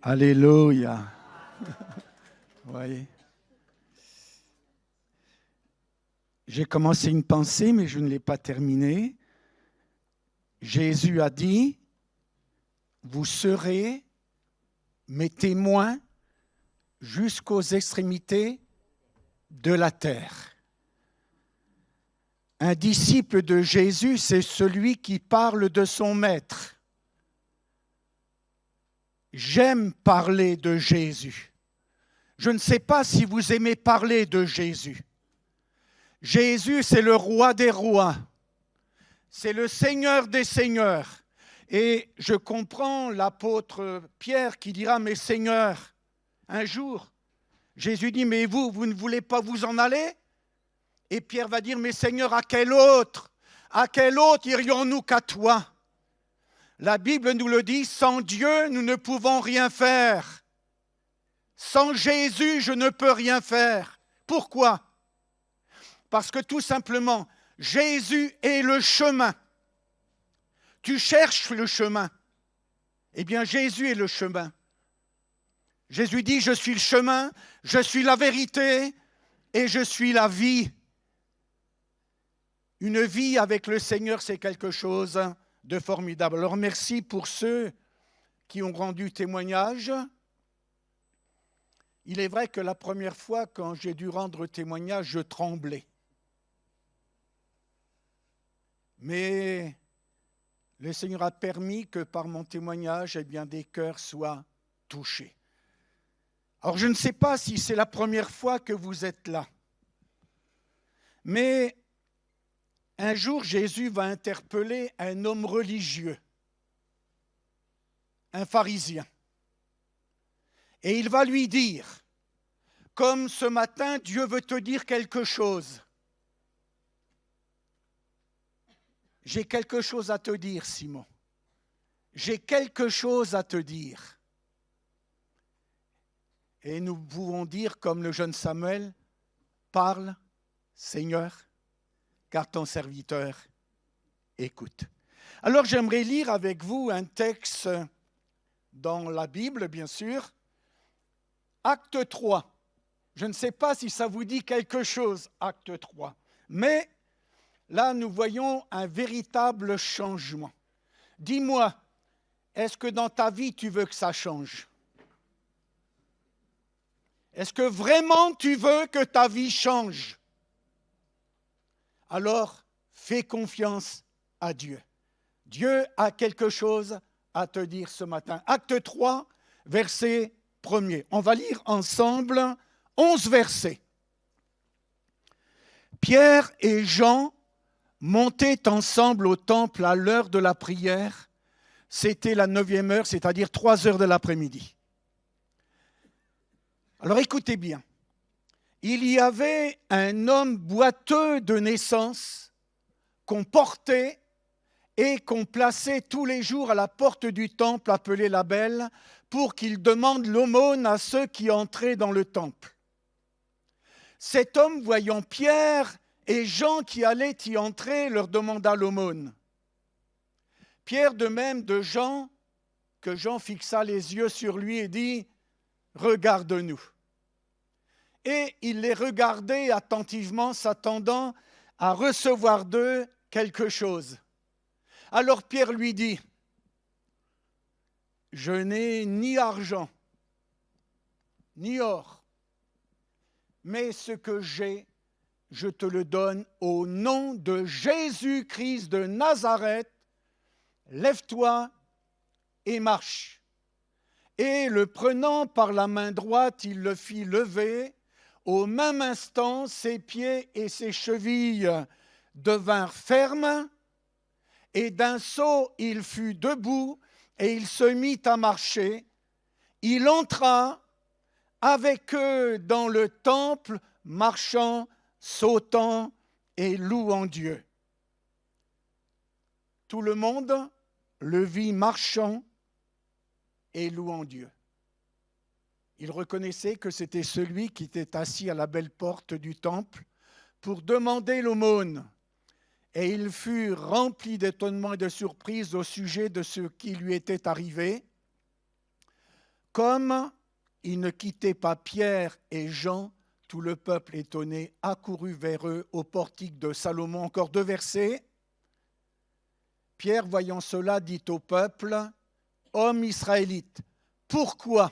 Alléluia. Vous voyez. J'ai commencé une pensée, mais je ne l'ai pas terminée. Jésus a dit, vous serez mes témoins jusqu'aux extrémités de la terre. Un disciple de Jésus, c'est celui qui parle de son maître. J'aime parler de Jésus. Je ne sais pas si vous aimez parler de Jésus. Jésus, c'est le roi des rois. C'est le Seigneur des seigneurs. Et je comprends l'apôtre Pierre qui dira, mais Seigneur, un jour, Jésus dit, mais vous ne voulez pas vous en aller? Et Pierre va dire, mais Seigneur, à quel autre irions-nous qu'à toi? La Bible nous le dit, sans Dieu, nous ne pouvons rien faire. Sans Jésus, je ne peux rien faire. Pourquoi? Parce que tout simplement, Jésus est le chemin. Tu cherches le chemin. Eh bien, Jésus est le chemin. Jésus dit, je suis le chemin, je suis la vérité et je suis la vie. Une vie avec le Seigneur, c'est quelque chose de formidable. Alors, merci pour ceux qui ont rendu témoignage. Il est vrai que la première fois, quand j'ai dû rendre témoignage, je tremblais. Mais le Seigneur a permis que par mon témoignage, eh bien, des cœurs soient touchés. Alors, je ne sais pas si c'est la première fois que vous êtes là, mais un jour, Jésus va interpeller un homme religieux, un pharisien, et il va lui dire, comme ce matin, Dieu veut te dire quelque chose. J'ai quelque chose à te dire, Simon. J'ai quelque chose à te dire. Et nous pouvons dire, comme le jeune Samuel, parle, Seigneur, car ton serviteur écoute. Alors j'aimerais lire avec vous un texte dans la Bible, bien sûr. Acte 3. Je ne sais pas si ça vous dit quelque chose, Acte 3. Mais là, nous voyons un véritable changement. Dis-moi, est-ce que dans ta vie, tu veux que ça change? Est-ce que vraiment tu veux que ta vie change? Alors, fais confiance à Dieu. Dieu a quelque chose à te dire ce matin. Acte 3, verset 1er. On va lire ensemble 11 versets. Pierre et Jean montaient ensemble au temple à l'heure de la prière. C'était la 9e heure, c'est-à-dire 3 heures de l'après-midi. Alors écoutez bien. Il y avait un homme boiteux de naissance qu'on portait et qu'on plaçait tous les jours à la porte du temple appelé la Belle pour qu'il demande l'aumône à ceux qui entraient dans le temple. Cet homme, voyant Pierre et Jean qui allaient y entrer, leur demanda l'aumône. Pierre, de même de Jean, que Jean fixa les yeux sur lui et dit « Regarde-nous ». Et il les regardait attentivement, s'attendant à recevoir d'eux quelque chose. Alors Pierre lui dit, « Je n'ai ni argent, ni or, mais ce que j'ai, je te le donne au nom de Jésus-Christ de Nazareth. Lève-toi et marche. » Et le prenant par la main droite, il le fit lever. Au même instant, ses pieds et ses chevilles devinrent fermes, et d'un saut, il fut debout, et il se mit à marcher. Il entra avec eux dans le temple, marchant, sautant et louant Dieu. Tout le monde le vit marchant et louant Dieu. Il reconnaissait que c'était celui qui était assis à la belle porte du temple pour demander l'aumône. et il fut rempli d'étonnement et de surprise au sujet de ce qui lui était arrivé. Comme il ne quittait pas Pierre et Jean, tout le peuple étonné accourut vers eux au portique de Salomon. Encore 2 versets. Pierre, voyant cela, dit au peuple, « Hommes israélites, pourquoi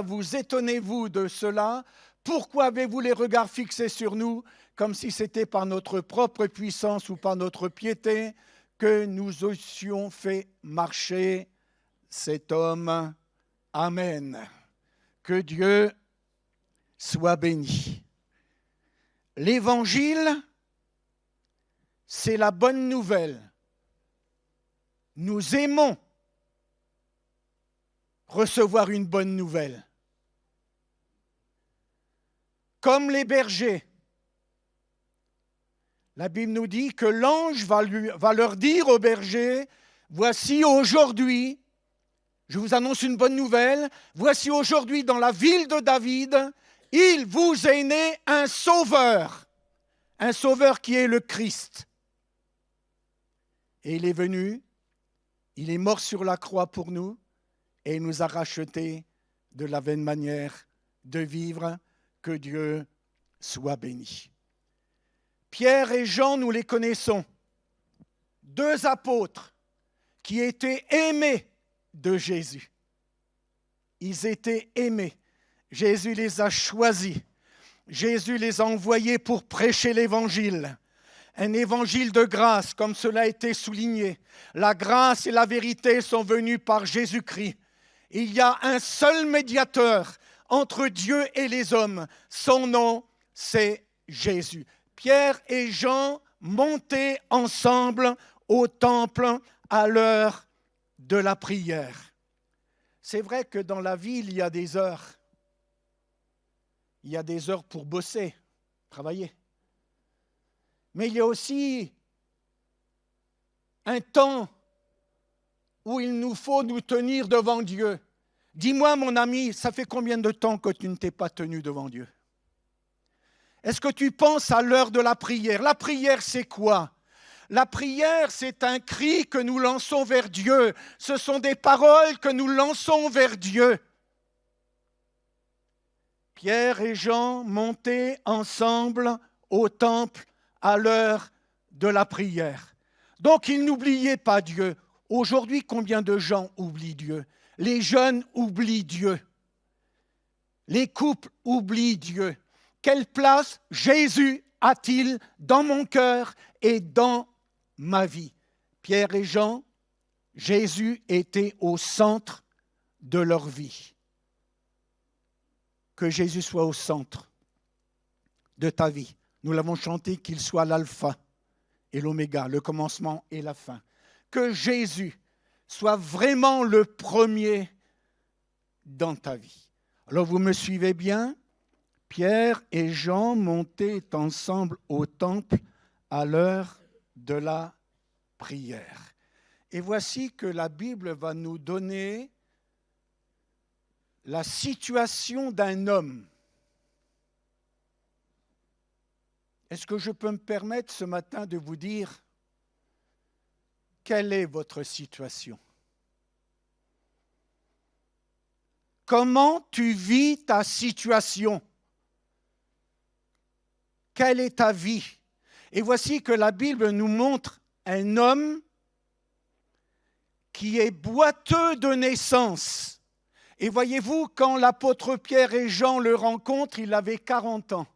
vous étonnez-vous de cela? Pourquoi avez-vous les regards fixés sur nous, comme si c'était par notre propre puissance ou par notre piété que nous eussions fait marcher cet homme? Amen. » Que Dieu soit béni. L'Évangile, c'est la bonne nouvelle. Nous aimons recevoir une bonne nouvelle. Comme les bergers, la Bible nous dit que l'ange va leur dire aux bergers, voici aujourd'hui, je vous annonce une bonne nouvelle, voici aujourd'hui dans la ville de David, il vous est né un sauveur qui est le Christ. Et il est venu, il est mort sur la croix pour nous, et il nous a rachetés de la vaine manière de vivre. Que Dieu soit béni. Pierre et Jean, nous les connaissons, 2 apôtres qui étaient aimés de Jésus. Ils étaient aimés. Jésus les a choisis. Jésus les a envoyés pour prêcher l'Évangile. Un évangile de grâce, comme cela a été souligné. La grâce et la vérité sont venues par Jésus-Christ. Il y a un seul médiateur entre Dieu et les hommes. Son nom, c'est Jésus. Pierre et Jean montaient ensemble au temple à l'heure de la prière. C'est vrai que dans la vie, il y a des heures. Il y a des heures pour bosser, travailler. Mais il y a aussi un temps où il nous faut nous tenir devant Dieu. Dis-moi, mon ami, ça fait combien de temps que tu ne t'es pas tenu devant Dieu? Est-ce que tu penses à l'heure de la prière? La prière, c'est quoi? La prière, c'est un cri que nous lançons vers Dieu. Ce sont des paroles que nous lançons vers Dieu. Pierre et Jean montaient ensemble au temple à l'heure de la prière. Donc, ils n'oubliaient pas Dieu. Aujourd'hui, combien de gens oublient Dieu? Les jeunes oublient Dieu. Les couples oublient Dieu. Quelle place Jésus a-t-il dans mon cœur et dans ma vie? Pierre et Jean, Jésus était au centre de leur vie. Que Jésus soit au centre de ta vie. Nous l'avons chanté, qu'il soit l'alpha et l'oméga, le commencement et la fin. Que Jésus soit vraiment le premier dans ta vie. Alors vous me suivez bien? Pierre et Jean montaient ensemble au temple à l'heure de la prière. Et voici que la Bible va nous donner la situation d'un homme. Est-ce que je peux me permettre ce matin de vous dire quelle est votre situation? Comment tu vis ta situation? Quelle est ta vie? Et voici que la Bible nous montre un homme qui est boiteux de naissance. Et voyez-vous, quand l'apôtre Pierre et Jean le rencontrent, il avait 40 ans.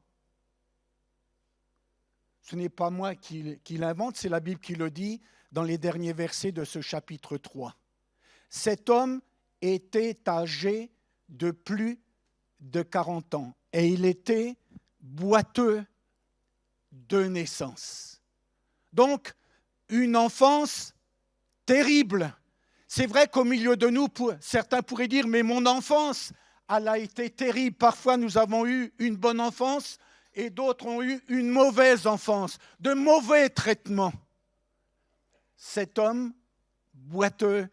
Ce n'est pas moi qui l'invente, c'est la Bible qui le dit dans les derniers versets de ce chapitre 3. Cet homme était âgé de plus de 40 ans et il était boiteux de naissance. Donc, une enfance terrible. C'est vrai qu'au milieu de nous, certains pourraient dire « mais mon enfance, elle a été terrible. Parfois, nous avons eu une bonne enfance et d'autres ont eu une mauvaise enfance, de mauvais traitements. » Cet homme boiteux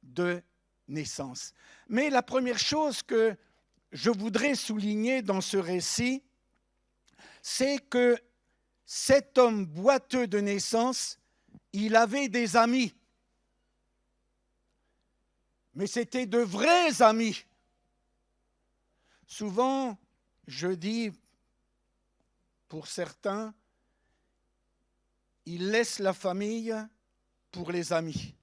de naissance. Mais la première chose que je voudrais souligner dans ce récit, c'est que cet homme boiteux de naissance, il avait des amis. Mais c'était de vrais amis. Souvent, je dis, pour certains, ils laissent la famille pour les amis.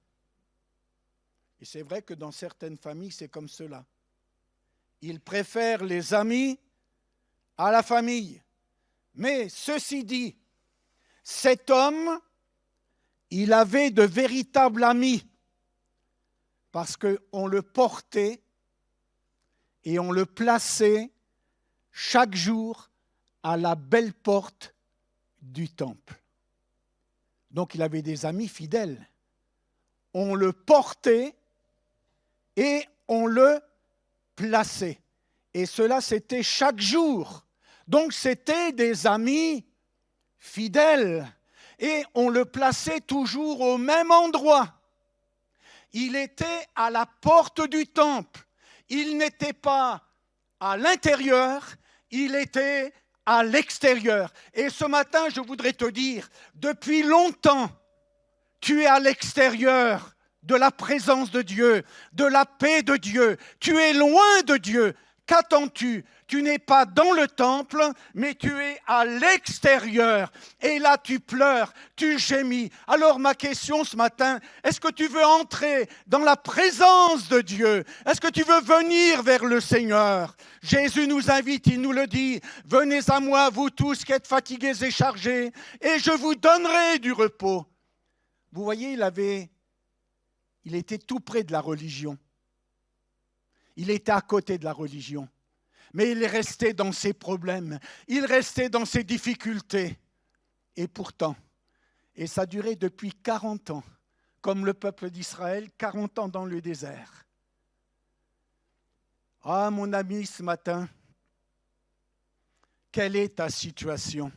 Et c'est vrai que dans certaines familles, c'est comme cela. Ils préfèrent les amis à la famille. Mais ceci dit, cet homme, il avait de véritables amis parce qu'on le portait et on le plaçait chaque jour à la belle porte du temple. Donc il avait des amis fidèles. On le portait et on le plaçait. Et cela, c'était chaque jour. Donc c'était des amis fidèles. Et on le plaçait toujours au même endroit. Il était à la porte du temple. Il n'était pas à l'intérieur, il était à l'extérieur. Et ce matin, je voudrais te dire, depuis longtemps, tu es à l'extérieur de la présence de Dieu, de la paix de Dieu. Tu es loin de Dieu. Qu'attends-tu? Tu n'es pas dans le temple, mais tu es à l'extérieur. Et là, tu pleures, tu gémis. Alors ma question ce matin, est-ce que tu veux entrer dans la présence de Dieu? Est-ce que tu veux venir vers le Seigneur? Jésus nous invite, il nous le dit, « Venez à moi, vous tous qui êtes fatigués et chargés, et je vous donnerai du repos. » Vous voyez, il était tout près de la religion. Il était à côté de la religion. Mais il restait dans ses problèmes. Il restait dans ses difficultés. Et pourtant, et ça durait depuis 40 ans, comme le peuple d'Israël, 40 ans dans le désert. Ah, mon ami, ce matin, quelle est ta situation?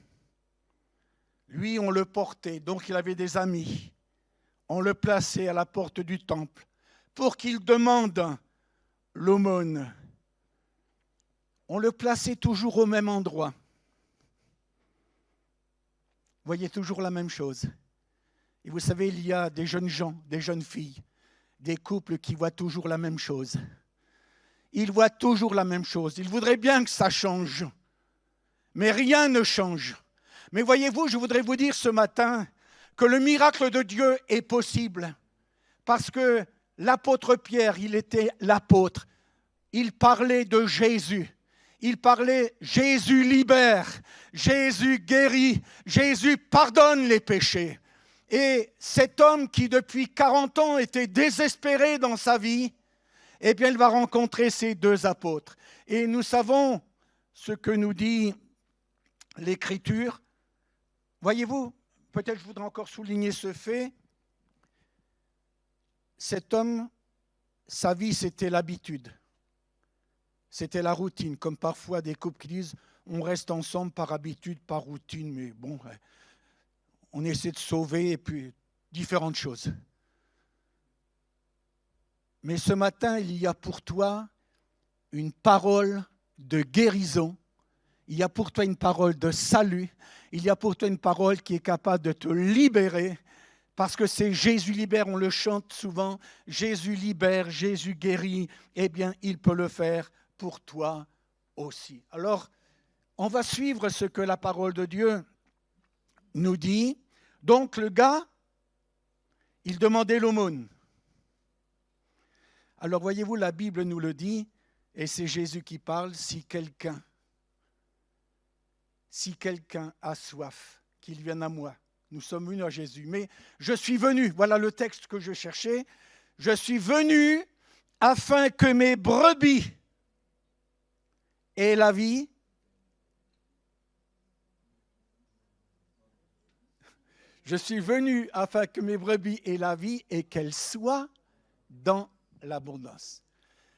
Lui, on le portait, donc il avait des amis. On le plaçait à la porte du temple pour qu'il demande l'aumône. On le plaçait toujours au même endroit. Vous voyez toujours la même chose. Et vous savez, il y a des jeunes gens, des jeunes filles, des couples qui voient toujours la même chose. Ils voient toujours la même chose. Ils voudraient bien que ça change. Mais rien ne change. Mais voyez-vous, je voudrais vous dire ce matin que le miracle de Dieu est possible. Parce que l'apôtre Pierre, il était l'apôtre. Il parlait de Jésus. Il parlait « Jésus libère, Jésus guérit, Jésus pardonne les péchés ». Et cet homme qui depuis 40 ans était désespéré dans sa vie, eh bien il va rencontrer ces deux apôtres. Et nous savons ce que nous dit l'Écriture. Voyez-vous, peut-être je voudrais encore souligner ce fait. Cet homme, sa vie c'était l'habitude. C'était la routine, comme parfois des couples qui disent on reste ensemble par habitude, par routine, mais bon, on essaie de sauver et puis différentes choses. Mais ce matin, il y a pour toi une parole de guérison, il y a pour toi une parole de salut, il y a pour toi une parole qui est capable de te libérer, parce que c'est Jésus libère, on le chante souvent, Jésus libère, Jésus guérit, eh bien, il peut le faire pour toi aussi. Alors, on va suivre ce que la parole de Dieu nous dit. Donc, le gars, il demandait l'aumône. Alors, voyez-vous, la Bible nous le dit, et c'est Jésus qui parle, si quelqu'un a soif, qu'il vienne à moi. Nous sommes venus à Jésus. Mais je suis venu, voilà le texte que je cherchais, je suis venu afin que mes brebis aient la vie. Je suis venu afin que mes brebis aient la vie et qu'elles soient dans l'abondance.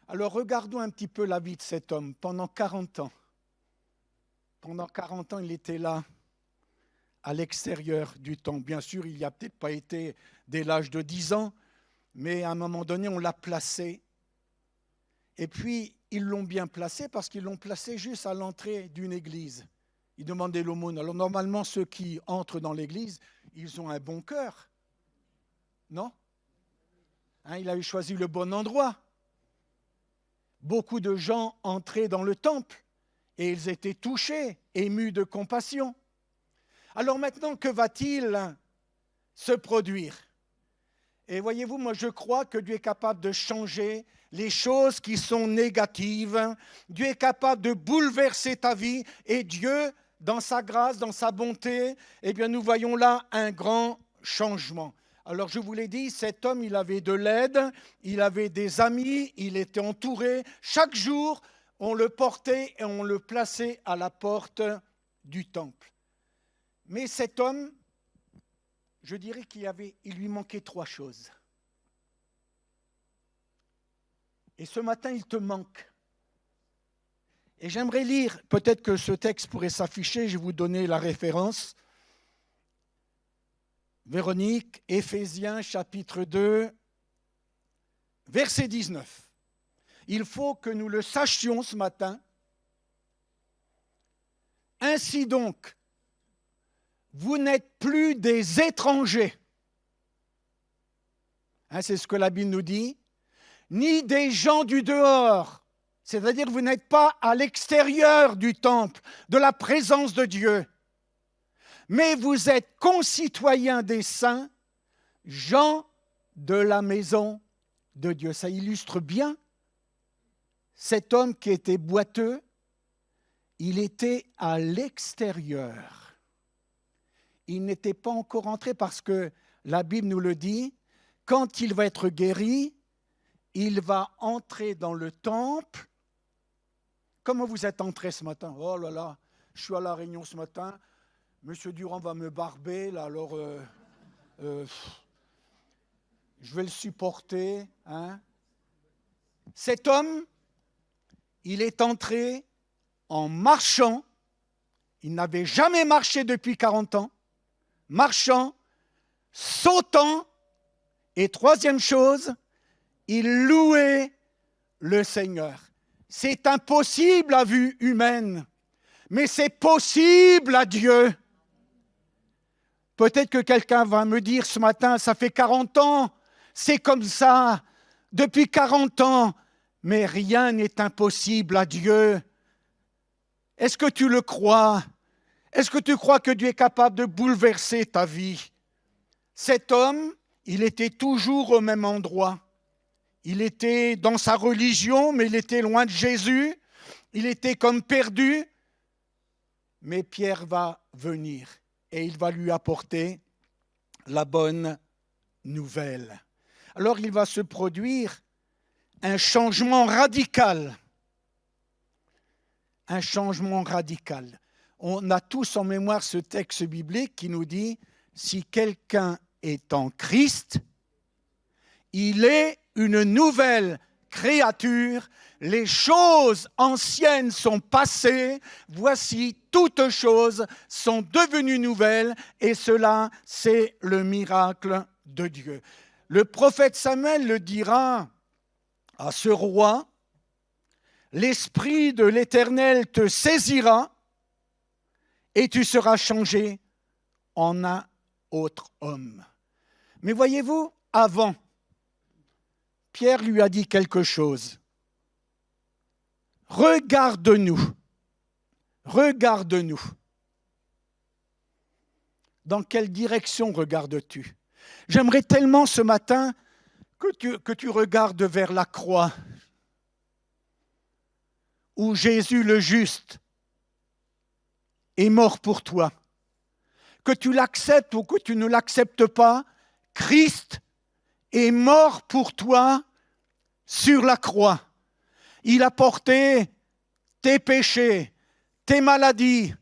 Alors regardons un petit peu la vie de cet homme pendant 40 ans. Pendant 40 ans, il était là, à l'extérieur du temple. Bien sûr, il n'y a peut-être pas été dès l'âge de 10 ans, mais à un moment donné, on l'a placé. Et puis, ils l'ont bien placé parce qu'ils l'ont placé juste à l'entrée d'une église. il demandait l'aumône. Alors normalement, ceux qui entrent dans l'église, ils ont un bon cœur. Non? Hein, il avait choisi le bon endroit. Beaucoup de gens entraient dans le temple et ils étaient touchés, émus de compassion. Alors maintenant, que va-t-il se produire? Et voyez-vous, moi je crois que Dieu est capable de changer les choses qui sont négatives. Dieu est capable de bouleverser ta vie et Dieu, dans sa grâce, dans sa bonté, eh bien nous voyons là un grand changement. Alors je vous l'ai dit, cet homme, il avait de l'aide, il avait des amis, il était entouré. Chaque jour, on le portait et on le plaçait à la porte du temple. Mais cet homme, je dirais il lui manquait 3 choses. Et ce matin, il te manque. Et j'aimerais lire, peut-être que ce texte pourrait s'afficher, je vais vous donner la référence. Véronique, Éphésiens chapitre 2, verset 19. Il faut que nous le sachions ce matin. Ainsi donc, vous n'êtes plus des étrangers. Hein, c'est ce que la Bible nous dit. Ni des gens du dehors. C'est-à-dire que vous n'êtes pas à l'extérieur du temple, de la présence de Dieu. Mais vous êtes concitoyens des saints, gens de la maison de Dieu. Ça illustre bien cet homme qui était boiteux, il était à l'extérieur. Il n'était pas encore entré parce que la Bible nous le dit, quand il va être guéri, il va entrer dans le temple. Comment vous êtes entré ce matin? Oh là là, je suis à la réunion ce matin, Monsieur Durand va me barber, là, alors je vais le supporter. Hein. Cet homme, il est entré en marchant, il n'avait jamais marché depuis 40 ans, marchant, sautant, et troisième chose, il louait le Seigneur. C'est impossible à vue humaine, mais c'est possible à Dieu. Peut-être que quelqu'un va me dire ce matin, ça fait 40 ans, c'est comme ça, depuis 40 ans, mais rien n'est impossible à Dieu. Est-ce que tu le crois? Est-ce que tu crois que Dieu est capable de bouleverser ta vie? Cet homme, il était toujours au même endroit. Il était dans sa religion, mais il était loin de Jésus. Il était comme perdu. Mais Pierre va venir et il va lui apporter la bonne nouvelle. Alors il va se produire un changement radical. Un changement radical. On a tous en mémoire ce texte biblique qui nous dit « Si quelqu'un est en Christ, il est une nouvelle créature, les choses anciennes sont passées, voici toutes choses sont devenues nouvelles, et cela, c'est le miracle de Dieu. » Le prophète Samuel le dira à ce roi, « L'Esprit de l'Éternel te saisira, et tu seras changé en un autre homme. » Mais voyez-vous, avant, Pierre lui a dit quelque chose. Regarde-nous. Regarde-nous. Dans quelle direction regardes-tu? J'aimerais tellement ce matin que tu regardes vers la croix, où Jésus le juste est mort pour toi. Que tu l'acceptes ou que tu ne l'acceptes pas, Christ est mort pour toi sur la croix. Il a porté tes péchés, tes maladies,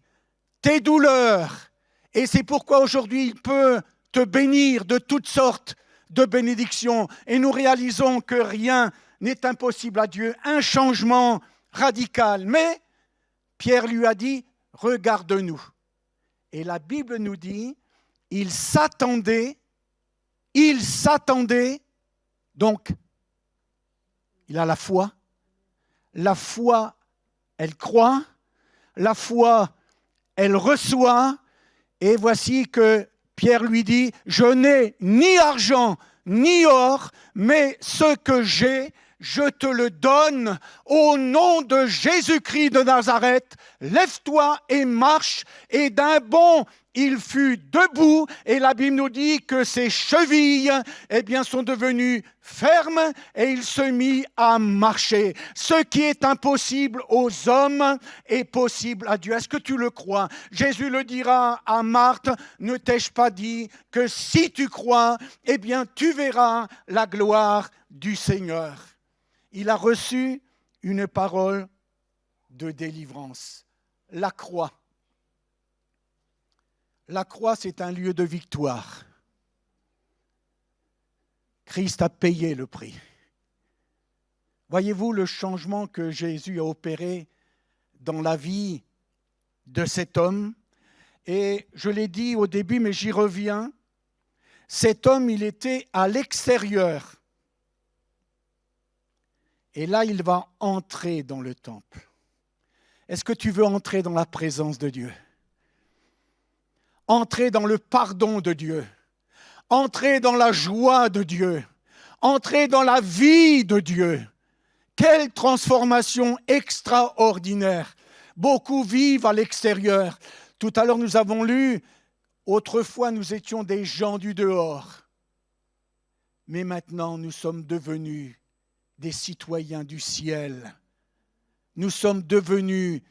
tes douleurs. Et c'est pourquoi aujourd'hui il peut te bénir de toutes sortes de bénédictions. Et nous réalisons que rien n'est impossible à Dieu. Un changement radical. Mais Pierre lui a dit, regarde-nous. Et la Bible nous dit, il s'attendait, donc il a la foi, elle croit, la foi, elle reçoit, et voici que Pierre lui dit, je n'ai ni argent ni or, mais ce que j'ai, je te le donne au nom de Jésus-Christ de Nazareth. Lève-toi et marche. Et d'un bond, il fut debout. Et la Bible nous dit que ses chevilles sont devenues fermes et il se mit à marcher. Ce qui est impossible aux hommes est possible à Dieu. Est-ce que tu le crois? Jésus le dira à Marthe, ne t'ai-je pas dit que si tu crois, tu verras la gloire du Seigneur. Il a reçu une parole de délivrance. La croix. La croix, c'est un lieu de victoire. Christ a payé le prix. Voyez-vous le changement que Jésus a opéré dans la vie de cet homme? Et je l'ai dit au début, mais j'y reviens. Cet homme, il était à l'extérieur. Et là, il va entrer dans le temple. Est-ce que tu veux entrer dans la présence de Dieu? Entrer dans le pardon de Dieu. Entrer dans la joie de Dieu. Entrer dans la vie de Dieu. Quelle transformation extraordinaire. Beaucoup vivent à l'extérieur. Tout à l'heure, nous avons lu, autrefois, nous étions des gens du dehors. Mais maintenant, nous sommes devenus des citoyens du ciel. Nous sommes devenus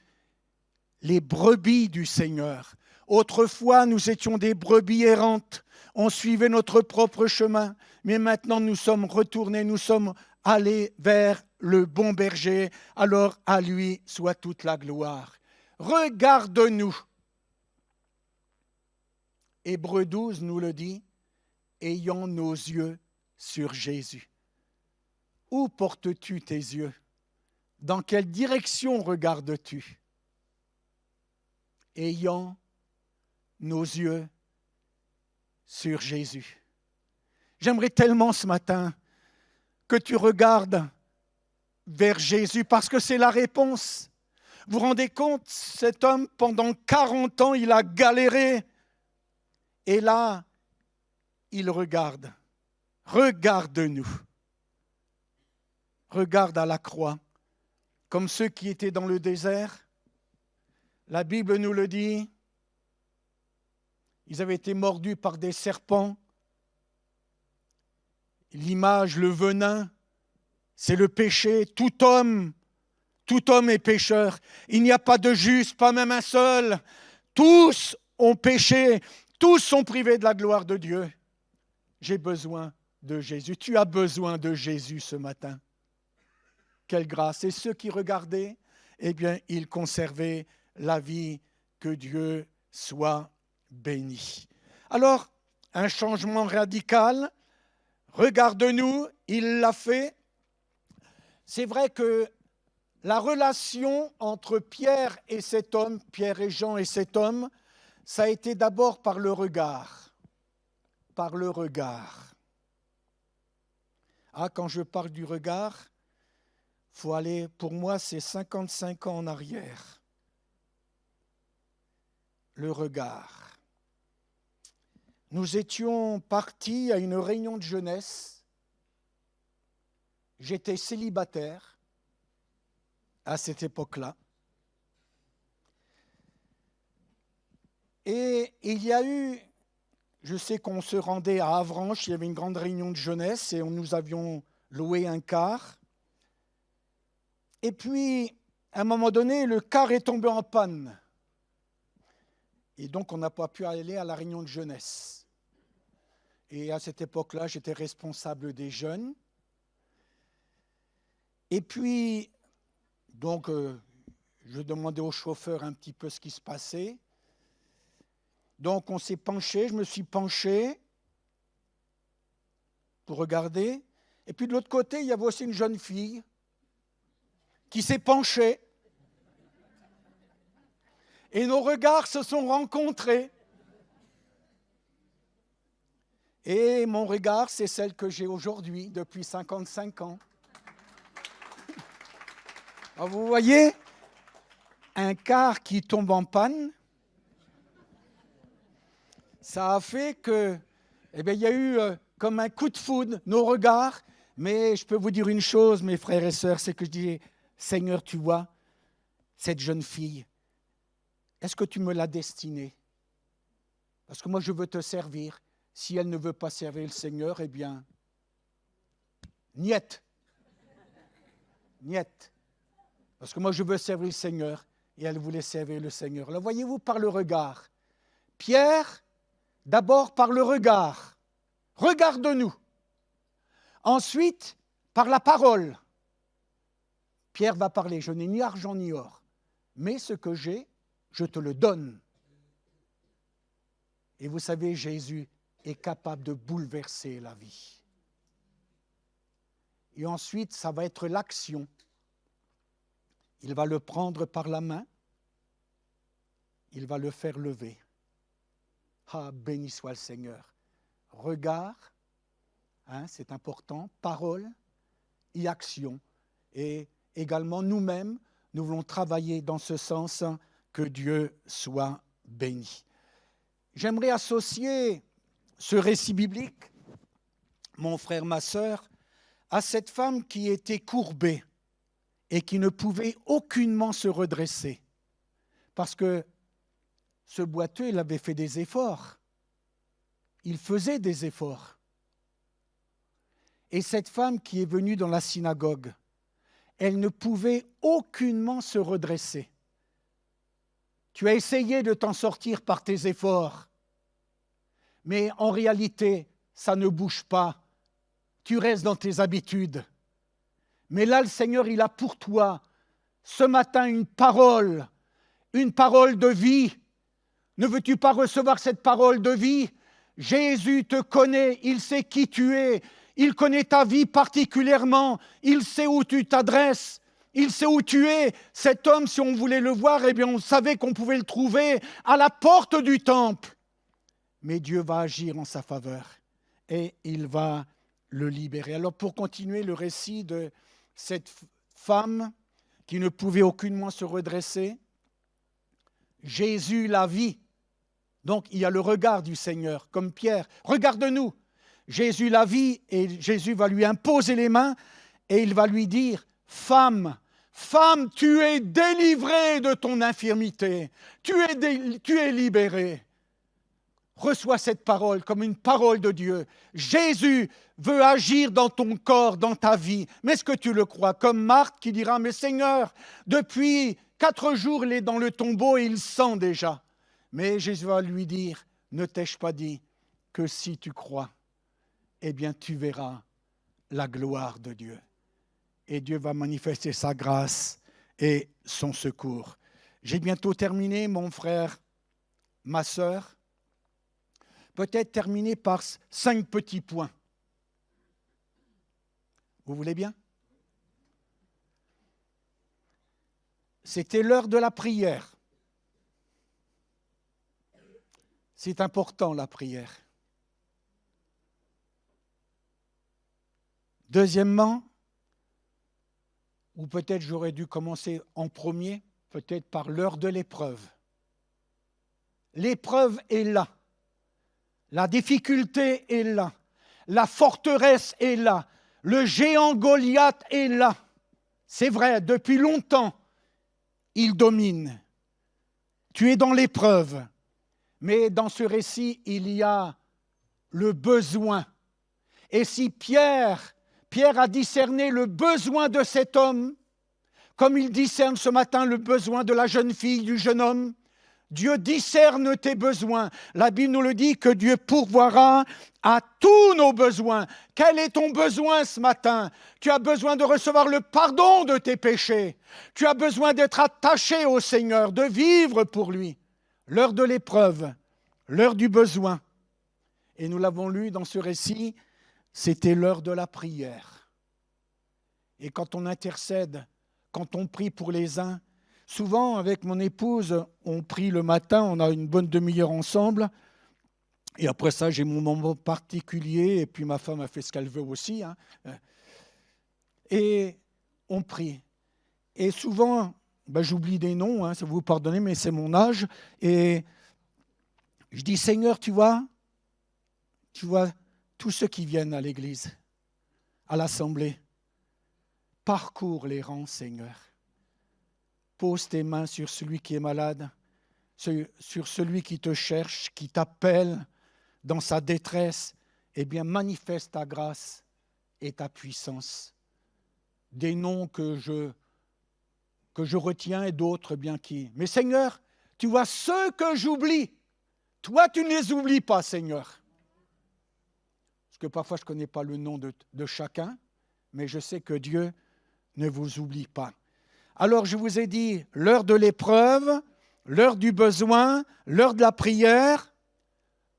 les brebis du Seigneur. Autrefois, nous étions des brebis errantes. On suivait notre propre chemin. Mais maintenant, nous sommes retournés, nous sommes allés vers le bon berger. Alors, à lui soit toute la gloire. Regarde-nous. Hébreux 12 nous le dit, ayant nos yeux sur Jésus. Où portes-tu tes yeux? Dans quelle direction regardes-tu? Ayant nos yeux sur Jésus. J'aimerais tellement ce matin que tu regardes vers Jésus parce que c'est la réponse. Vous vous rendez compte, cet homme, pendant 40 ans, il a galéré. Et là, il regarde. Regarde-nous. Regarde à la croix, comme ceux qui étaient dans le désert. La Bible nous le dit. Ils avaient été mordus par des serpents. L'image, le venin, c'est le péché. Tout homme est pécheur. Il n'y a pas de juste, pas même un seul. Tous ont péché. Tous sont privés de la gloire de Dieu. J'ai besoin de Jésus. Tu as besoin de Jésus ce matin. Quelle grâce. Et ceux qui regardaient, ils conservaient la vie. Que Dieu soit béni. Alors, un changement radical. Regarde-nous, il l'a fait. C'est vrai que la relation entre Pierre et cet homme, Pierre et Jean et cet homme, ça a été d'abord par le regard. Par le regard. Ah, quand je parle du regard, faut aller, pour moi, c'est 55 ans en arrière. Le regard. Nous étions partis à une réunion de jeunesse. J'étais célibataire à cette époque-là. Et il y a eu, je sais qu'on se rendait à Avranches, il y avait une grande réunion de jeunesse et nous avions loué un car. Et puis, à un moment donné, le car est tombé en panne. Et donc, on n'a pas pu aller à la réunion de jeunesse. Et à cette époque-là, j'étais responsable des jeunes. Et puis, donc, je demandais au chauffeur un petit peu ce qui se passait. Donc, on s'est penché, je me suis penché pour regarder. Et puis, de l'autre côté, il y avait aussi une jeune fille qui s'est penchée. Et nos regards se sont rencontrés. Et mon regard, c'est celle que j'ai aujourd'hui, depuis 55 ans. Alors vous voyez, un car qui tombe en panne, ça a fait que, eh bien, il y a eu comme un coup de foudre, nos regards. Mais je peux vous dire une chose, mes frères et sœurs, c'est que je dis, Seigneur, tu vois, cette jeune fille, est-ce que tu me l'as destinée? Parce que moi, je veux te servir. Si elle ne veut pas servir le Seigneur, eh bien, niet. Niet. Parce que moi, je veux servir le Seigneur, et elle voulait servir le Seigneur. Alors, voyez-vous, par le regard. Pierre, d'abord par le regard. Regarde-nous. Ensuite, par la parole. Pierre va parler, je n'ai ni argent ni or, mais ce que j'ai, je te le donne. Et vous savez, Jésus est capable de bouleverser la vie. Et ensuite, ça va être l'action. Il va le prendre par la main, il va le faire lever. Ah, béni soit le Seigneur. Regard, c'est important, parole et action. Et également, nous-mêmes, nous voulons travailler dans ce sens, que Dieu soit béni. J'aimerais associer ce récit biblique, mon frère, ma sœur, à cette femme qui était courbée et qui ne pouvait aucunement se redresser. Parce que ce boiteux, il avait fait des efforts. Il faisait des efforts. Et cette femme qui est venue dans la synagogue, elle ne pouvait aucunement se redresser. Tu as essayé de t'en sortir par tes efforts, mais en réalité, ça ne bouge pas. Tu restes dans tes habitudes. Mais là, le Seigneur, il a pour toi, ce matin, une parole de vie. Ne veux-tu pas recevoir cette parole de vie? Jésus te connaît, il sait qui tu es, il connaît ta vie particulièrement, il sait où tu t'adresses, il sait où tu es. Cet homme, si on voulait le voir, eh bien, on savait qu'on pouvait le trouver à la porte du temple. Mais Dieu va agir en sa faveur et il va le libérer. Alors, pour continuer le récit de cette femme qui ne pouvait aucunement se redresser, Jésus la vit. Donc, il y a le regard du Seigneur, comme Pierre. Regarde-nous. Jésus la vit et Jésus va lui imposer les mains et il va lui dire, femme, femme, tu es délivrée de ton infirmité. Tu es libérée. Reçois cette parole comme une parole de Dieu. Jésus veut agir dans ton corps, dans ta vie. Mais est-ce que tu le crois? Comme Marthe qui dira, mais Seigneur, depuis 4 jours, il est dans le tombeau et il sent déjà. Mais Jésus va lui dire, ne t'ai-je pas dit que si tu crois, eh bien tu verras la gloire de Dieu. Et Dieu va manifester sa grâce et son secours. J'ai bientôt terminé, mon frère, ma sœur. Peut-être terminer par 5 petits points. Vous voulez bien? C'était l'heure de la prière. C'est important, la prière. Deuxièmement, ou peut-être j'aurais dû commencer en premier, peut-être par l'heure de l'épreuve. L'épreuve est là. La difficulté est là. La forteresse est là. Le géant Goliath est là. C'est vrai, depuis longtemps, il domine. Tu es dans l'épreuve. Mais dans ce récit, il y a le besoin. Et si Pierre a discerné le besoin de cet homme, comme il discerne ce matin le besoin de la jeune fille, du jeune homme, Dieu discerne tes besoins. La Bible nous le dit que Dieu pourvoira à tous nos besoins. Quel est ton besoin ce matin? Tu as besoin de recevoir le pardon de tes péchés. Tu as besoin d'être attaché au Seigneur, de vivre pour lui. L'heure de l'épreuve, l'heure du besoin. Et nous l'avons lu dans ce récit, c'était l'heure de la prière. Et quand on intercède, quand on prie pour les uns, souvent, avec mon épouse, on prie le matin, on a une bonne demi-heure ensemble. Et après ça, j'ai mon moment particulier, et puis ma femme a fait ce qu'elle veut aussi. Et on prie. Et souvent, j'oublie des noms, ça vous pardonnez, mais c'est mon âge. Et Je dis, Seigneur, tu vois tous ceux qui viennent à l'église, à l'assemblée. Parcours les rangs, Seigneur. Pose tes mains sur celui qui est malade, sur celui qui te cherche, qui t'appelle dans sa détresse. Eh bien, manifeste ta grâce et ta puissance. Des noms que je retiens et d'autres bien qui. Mais Seigneur, tu vois ceux que j'oublie. Toi, tu ne les oublies pas, Seigneur. Parce que parfois, je ne connais pas le nom de chacun, mais je sais que Dieu ne vous oublie pas. Alors, je vous ai dit, l'heure de l'épreuve, l'heure du besoin, l'heure de la prière,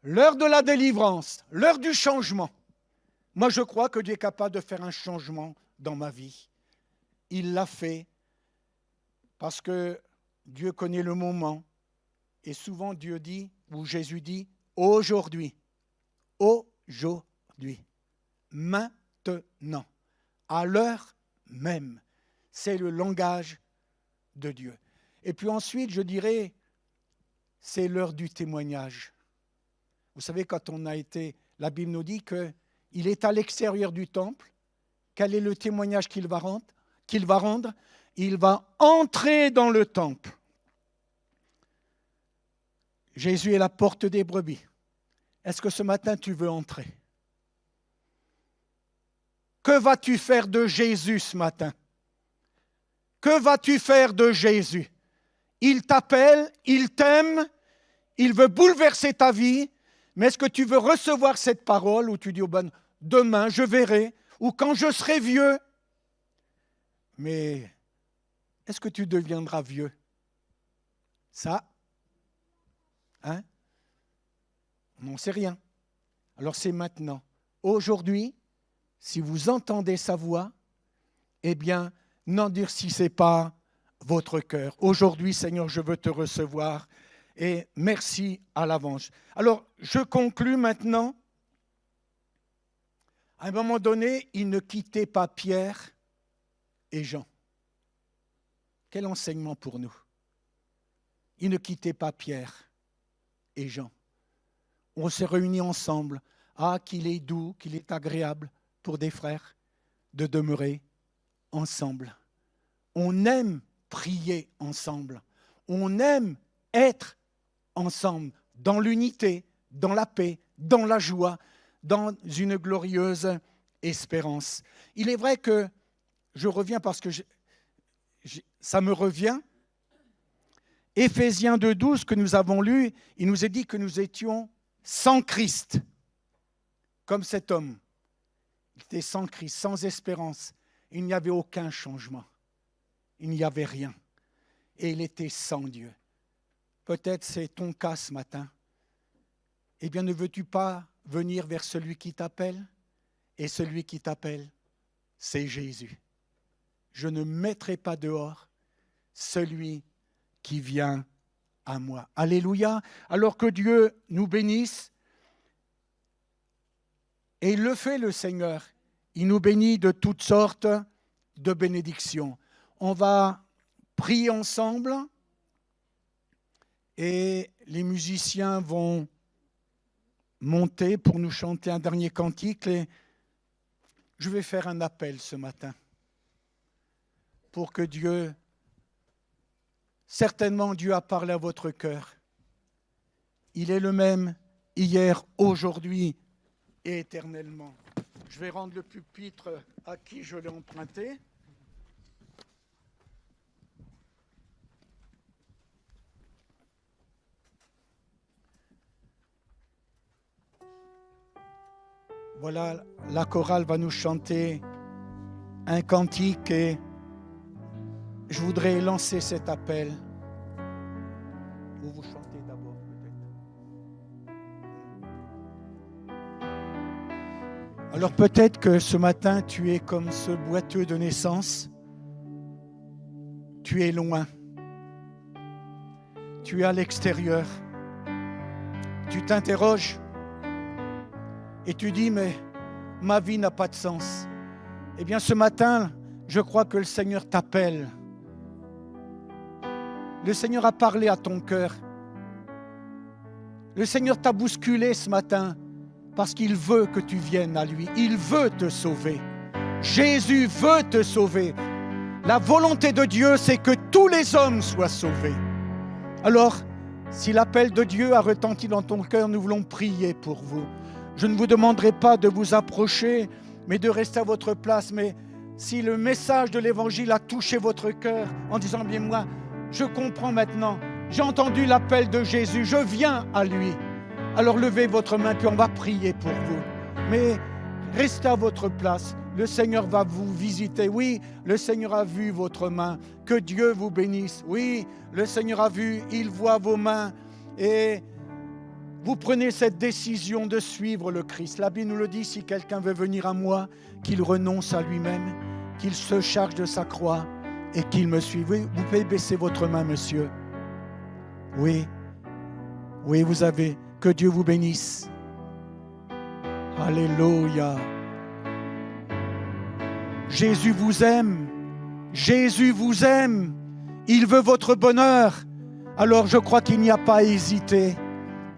l'heure de la délivrance, l'heure du changement. Moi, je crois que Dieu est capable de faire un changement dans ma vie. Il l'a fait parce que Dieu connaît le moment. Et souvent, Dieu dit, ou Jésus dit, aujourd'hui, maintenant, à l'heure même. C'est le langage de Dieu. Et puis ensuite, je dirais, c'est l'heure du témoignage. Vous savez, quand on a été, la Bible nous dit qu'il est à l'extérieur du temple. Quel est le témoignage qu'il va rendre? Il va entrer dans le temple. Jésus est la porte des brebis. Est-ce que ce matin, tu veux entrer? Que vas-tu faire de Jésus ce matin? Que vas-tu faire de Jésus? Il t'appelle, il t'aime, il veut bouleverser ta vie, mais est-ce que tu veux recevoir cette parole où tu dis, oh ben, demain je verrai, ou quand je serai vieux? Mais est-ce que tu deviendras vieux? Ça, hein? On n'en sait rien. Alors c'est maintenant. Aujourd'hui, si vous entendez sa voix, eh bien, n'endurcissez pas votre cœur. Aujourd'hui, Seigneur, je veux te recevoir et merci à l'avance. Alors, je conclus maintenant. À un moment donné, il ne quittait pas Pierre et Jean. Quel enseignement pour nous. Il ne quittait pas Pierre et Jean. On s'est réunis ensemble. Ah, qu'il est doux, qu'il est agréable pour des frères de demeurer ensemble. On aime prier ensemble. On aime être ensemble dans l'unité, dans la paix, dans la joie, dans une glorieuse espérance. Il est vrai que je reviens parce que ça me revient. Éphésiens 2,12 que nous avons lu, il nous est dit que nous étions sans Christ, comme cet homme. Il était sans Christ, sans espérance. Il n'y avait aucun changement. Il n'y avait rien. Et il était sans Dieu. Peut-être c'est ton cas ce matin. Eh bien, ne veux-tu pas venir vers celui qui t'appelle? Et celui qui t'appelle, c'est Jésus. Je ne mettrai pas dehors celui qui vient à moi. Alléluia. Alors que Dieu nous bénisse. Et il le fait, le Seigneur. Il nous bénit de toutes sortes de bénédictions. On va prier ensemble et les musiciens vont monter pour nous chanter un dernier cantique. Et je vais faire un appel ce matin pour que Dieu, certainement Dieu a parlé à votre cœur. Il est le même hier, aujourd'hui et éternellement. Je vais rendre le pupitre à qui je l'ai emprunté. Voilà, la chorale va nous chanter un cantique et je voudrais lancer cet appel. Ou vous chantez d'abord peut-être. Alors peut-être que ce matin tu es comme ce boiteux de naissance. Tu es loin. Tu es à l'extérieur. Tu t'interroges. Et tu dis, mais ma vie n'a pas de sens. Eh bien, ce matin, je crois que le Seigneur t'appelle. Le Seigneur a parlé à ton cœur. Le Seigneur t'a bousculé ce matin parce qu'il veut que tu viennes à lui. Il veut te sauver. Jésus veut te sauver. La volonté de Dieu, c'est que tous les hommes soient sauvés. Alors, si l'appel de Dieu a retenti dans ton cœur, nous voulons prier pour vous. Je ne vous demanderai pas de vous approcher, mais de rester à votre place. Mais si le message de l'Évangile a touché votre cœur en disant, bien moi, je comprends maintenant, j'ai entendu l'appel de Jésus, je viens à lui. Alors levez votre main, puis on va prier pour vous. Mais restez à votre place. Le Seigneur va vous visiter. Oui, le Seigneur a vu votre main. Que Dieu vous bénisse. Oui, le Seigneur a vu, il voit vos mains. Et vous prenez cette décision de suivre le Christ. La Bible nous le dit, si quelqu'un veut venir à moi, qu'il renonce à lui-même, qu'il se charge de sa croix et qu'il me suive. Oui, vous pouvez baisser votre main, monsieur. Oui, oui, vous avez. Que Dieu vous bénisse. Alléluia. Jésus vous aime. Jésus vous aime. Il veut votre bonheur. Alors je crois qu'il n'y a pas à hésiter.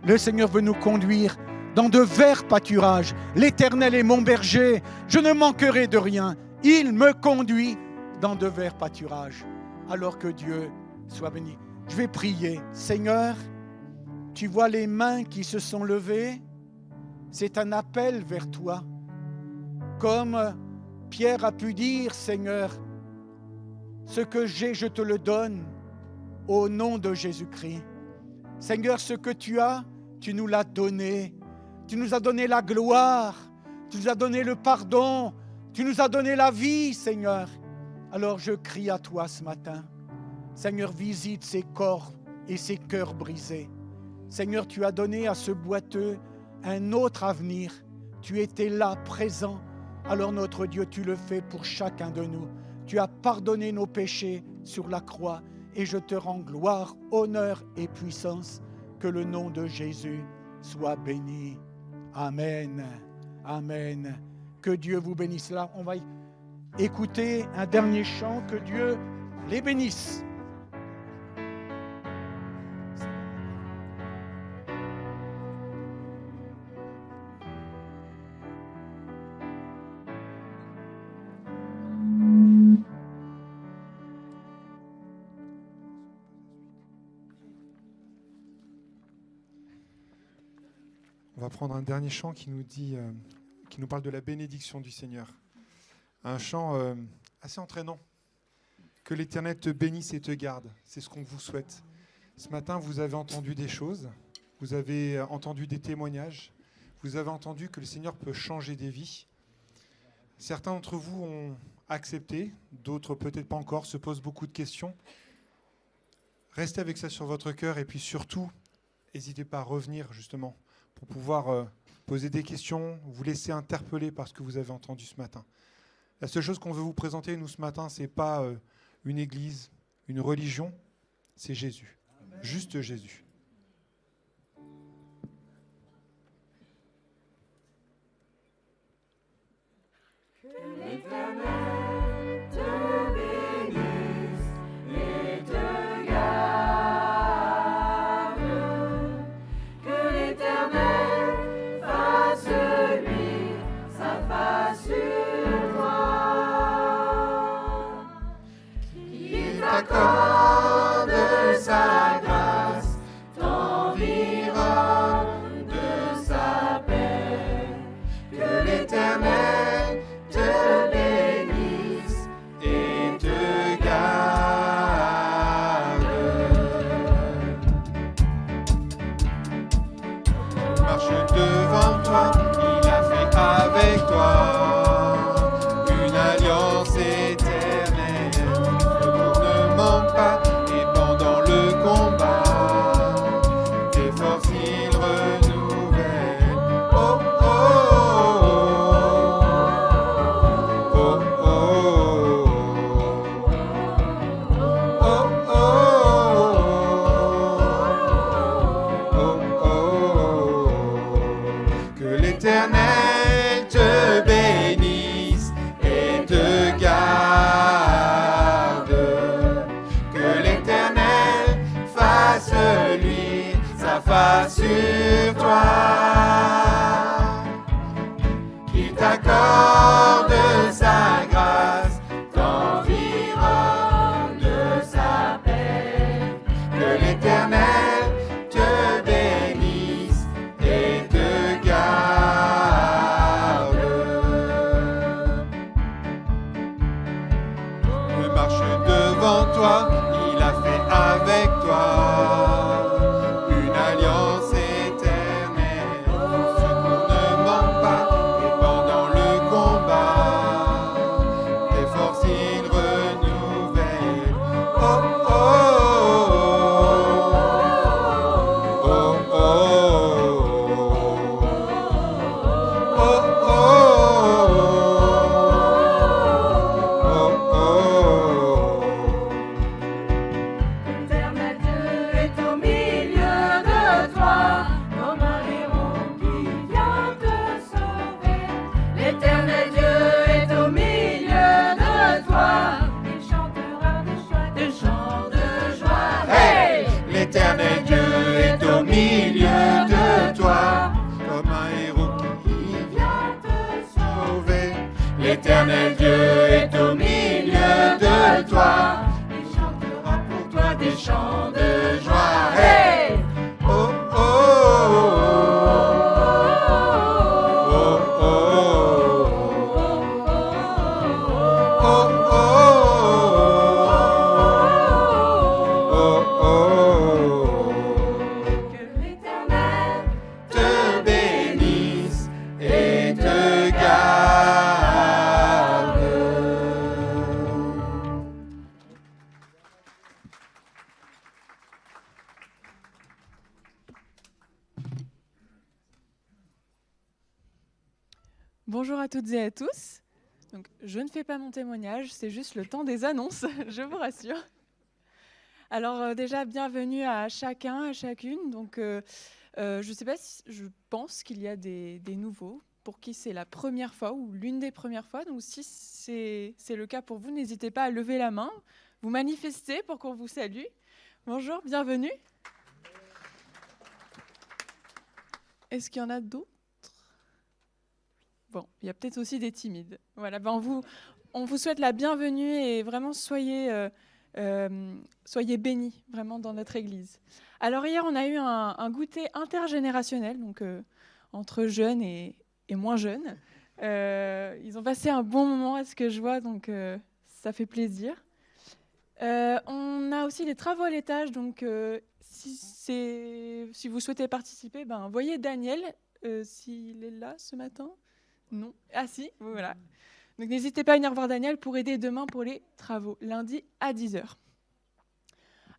Le Seigneur veut nous conduire dans de verts pâturages. L'Éternel est mon berger. Je ne manquerai de rien. Il me conduit dans de verts pâturages. Alors que Dieu soit béni. Je vais prier. Seigneur, tu vois les mains qui se sont levées. C'est un appel vers toi. Comme Pierre a pu dire, Seigneur, ce que j'ai, je te le donne au nom de Jésus-Christ. Seigneur, ce que tu as, tu nous l'as donné. Tu nous as donné la gloire. Tu nous as donné le pardon. Tu nous as donné la vie, Seigneur. Alors je crie à toi ce matin. Seigneur, visite ces corps et ces cœurs brisés. Seigneur, tu as donné à ce boiteux un autre avenir. Tu étais là, présent. Alors notre Dieu, tu le fais pour chacun de nous. Tu as pardonné nos péchés sur la croix et je te rends gloire, honneur et puissance. Que le nom de Jésus soit béni. Amen. Amen. Que Dieu vous bénisse. Là, on va écouter un dernier chant. Que Dieu les bénisse. On va prendre un dernier chant qui nous parle de la bénédiction du Seigneur. Un chant assez entraînant. Que l'Éternel te bénisse et te garde. C'est ce qu'on vous souhaite. Ce matin, vous avez entendu des choses. Vous avez entendu des témoignages. Vous avez entendu que le Seigneur peut changer des vies. Certains d'entre vous ont accepté, d'autres peut-être pas encore, se posent beaucoup de questions. Restez avec ça sur votre cœur et puis surtout, n'hésitez pas à revenir justement pour pouvoir poser des questions, vous laisser interpeller par ce que vous avez entendu ce matin. La seule chose qu'on veut vous présenter, nous, ce matin, ce n'est pas une église, une religion, c'est Jésus. Amen. Juste Jésus. Que l'Éternel te bénisse et te garde. Que l'Éternel fasse lui sa face sur toi. Qu'il t'accorde sa grâce, t'environne de sa paix. Que l'Éternel te bénisse et te garde. Il marche devant toi, il a fait avec toi une alliance éternelle. Le monde ne manque pas et pendant le combat, tes forces il renouvelle. Oh oh oh oh oh oh oh oh oh. Que l'Éternel te bénisse et te garde. Que toi, il a fait avec toi une alliance éternelle. Son secours ne manque pas, et pendant le combat, tes forces il renouvelle. Oh, oh, oh, oh, oh, oh, oh, oh. L'éternel Dieu est au milieu de toi, comme un héros qui vient te sauver. L'éternel Dieu est au milieu de toi, il chantera des chants de joie. Hey! L'éternel Dieu est au milieu de toi, comme un héros qui vient te sauver. L'éternel Dieu est au milieu de toi, il chantera pour toi des chants de joie. Hey! Oh, oh, oh, oh, oh, oh, oh, oh, oh. Que l'Éternel Te bénisse et te garde. Bonjour à toutes et à tous. Donc, je ne fais pas mon témoignage, c'est juste le temps des annonces, je vous rassure. Alors déjà, bienvenue à chacun, à chacune. Donc, je sais pas si je pense qu'il y a des nouveaux pour qui c'est la première fois ou l'une des premières fois. Donc, si c'est le cas pour vous, n'hésitez pas à lever la main, vous manifestez pour qu'on vous salue. Bonjour, bienvenue. Est-ce qu'il y en a d'autres ? Bon, il y a peut-être aussi des timides. Voilà, ben on vous souhaite la bienvenue et vraiment soyez bénis vraiment dans notre église. Alors hier, on a eu un goûter intergénérationnel, donc entre jeunes et moins jeunes. Ils ont passé un bon moment à ce que je vois, donc ça fait plaisir. On a aussi des travaux à l'étage, donc si vous souhaitez participer, ben, voyez Daniel, s'il est là ce matin. Non. Ah si, voilà. Donc n'hésitez pas à venir voir Daniel pour aider demain pour les travaux, lundi à 10h.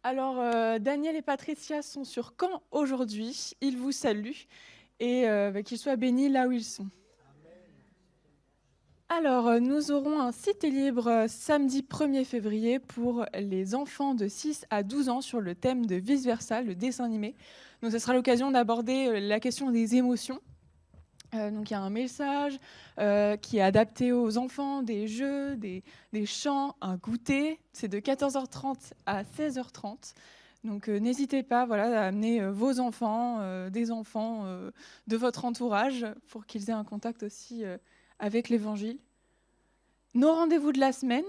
Alors, Daniel et Patricia sont sur Caen aujourd'hui. Ils vous saluent et qu'ils soient bénis là où ils sont. Alors, nous aurons un cité libre samedi 1er février pour les enfants de 6 à 12 ans sur le thème de Vice Versa, le dessin animé. Donc, ce sera l'occasion d'aborder la question des émotions. Donc il y a un message qui est adapté aux enfants, des jeux, des chants, un goûter. C'est de 14h30 à 16h30. Donc n'hésitez pas à amener vos enfants, des enfants de votre entourage pour qu'ils aient un contact aussi avec l'Évangile. Nos rendez-vous de la semaine,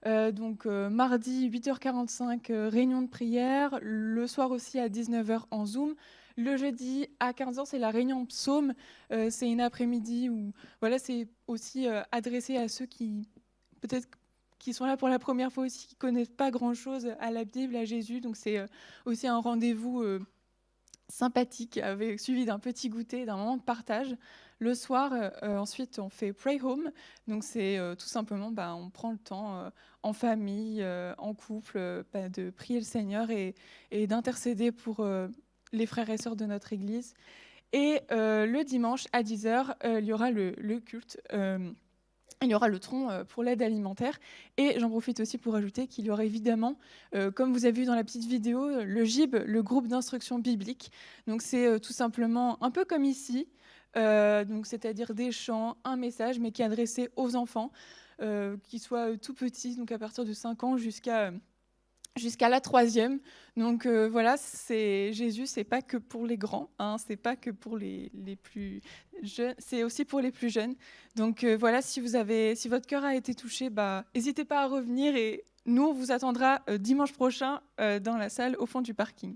mardi 8h45, réunion de prière, le soir aussi à 19h en Zoom. Le jeudi à 15h, c'est la réunion psaume. C'est une après-midi où c'est aussi adressé à ceux qui, peut-être, qui sont là pour la première fois aussi, qui ne connaissent pas grand-chose à la Bible, à Jésus. Donc c'est aussi un rendez-vous sympathique, suivi d'un petit goûter, d'un moment de partage. Le soir, ensuite, on fait Pray Home. Donc c'est tout simplement, on prend le temps en famille, en couple, de prier le Seigneur et d'intercéder pour les frères et sœurs de notre Église. Et le dimanche à 10h, il y aura le culte. Il y aura le tronc pour l'aide alimentaire. Et j'en profite aussi pour ajouter qu'il y aura évidemment, comme vous avez vu dans la petite vidéo, le GIB, le groupe d'instruction biblique. Donc c'est tout simplement un peu comme ici, c'est-à-dire des chants, un message, mais qui est adressé aux enfants, qui soient tout petits, donc à partir de 5 ans jusqu'à la 3e. Donc c'est Jésus, c'est pas que pour les grands, c'est pas que pour les plus jeunes, c'est aussi pour les plus jeunes. Donc si votre cœur a été touché, n'hésitez pas à revenir et nous on vous attendra dimanche prochain dans la salle au fond du parking.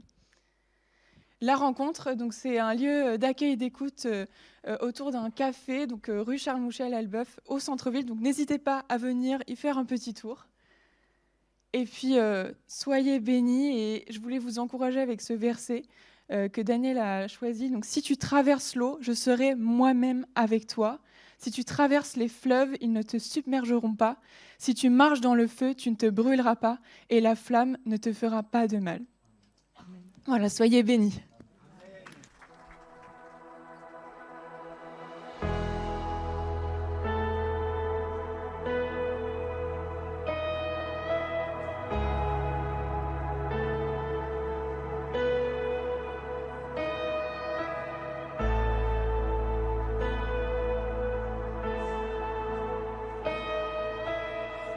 La rencontre, donc c'est un lieu d'accueil et d'écoute autour d'un café, donc rue Charles Mouchel à Elbeuf, au centre-ville. Donc n'hésitez pas à venir y faire un petit tour. Et puis, soyez bénis. Et je voulais vous encourager avec ce verset que Daniel a choisi. Donc, si tu traverses l'eau, je serai moi-même avec toi. Si tu traverses les fleuves, ils ne te submergeront pas. Si tu marches dans le feu, tu ne te brûleras pas. Et la flamme ne te fera pas de mal. Voilà, soyez bénis.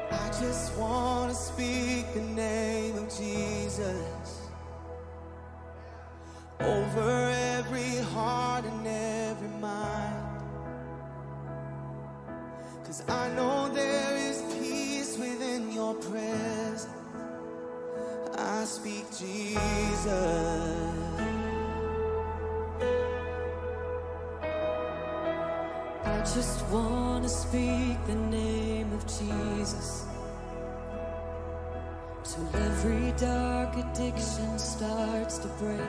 I just want to speak the name of Jesus over every heart and every mind. 'Cause I know there is peace within your presence. I speak Jesus. I just want to speak the name of Jesus till every dark addiction starts to break,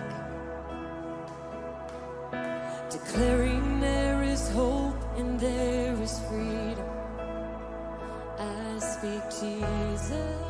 declaring there is hope and there is freedom. I speak Jesus.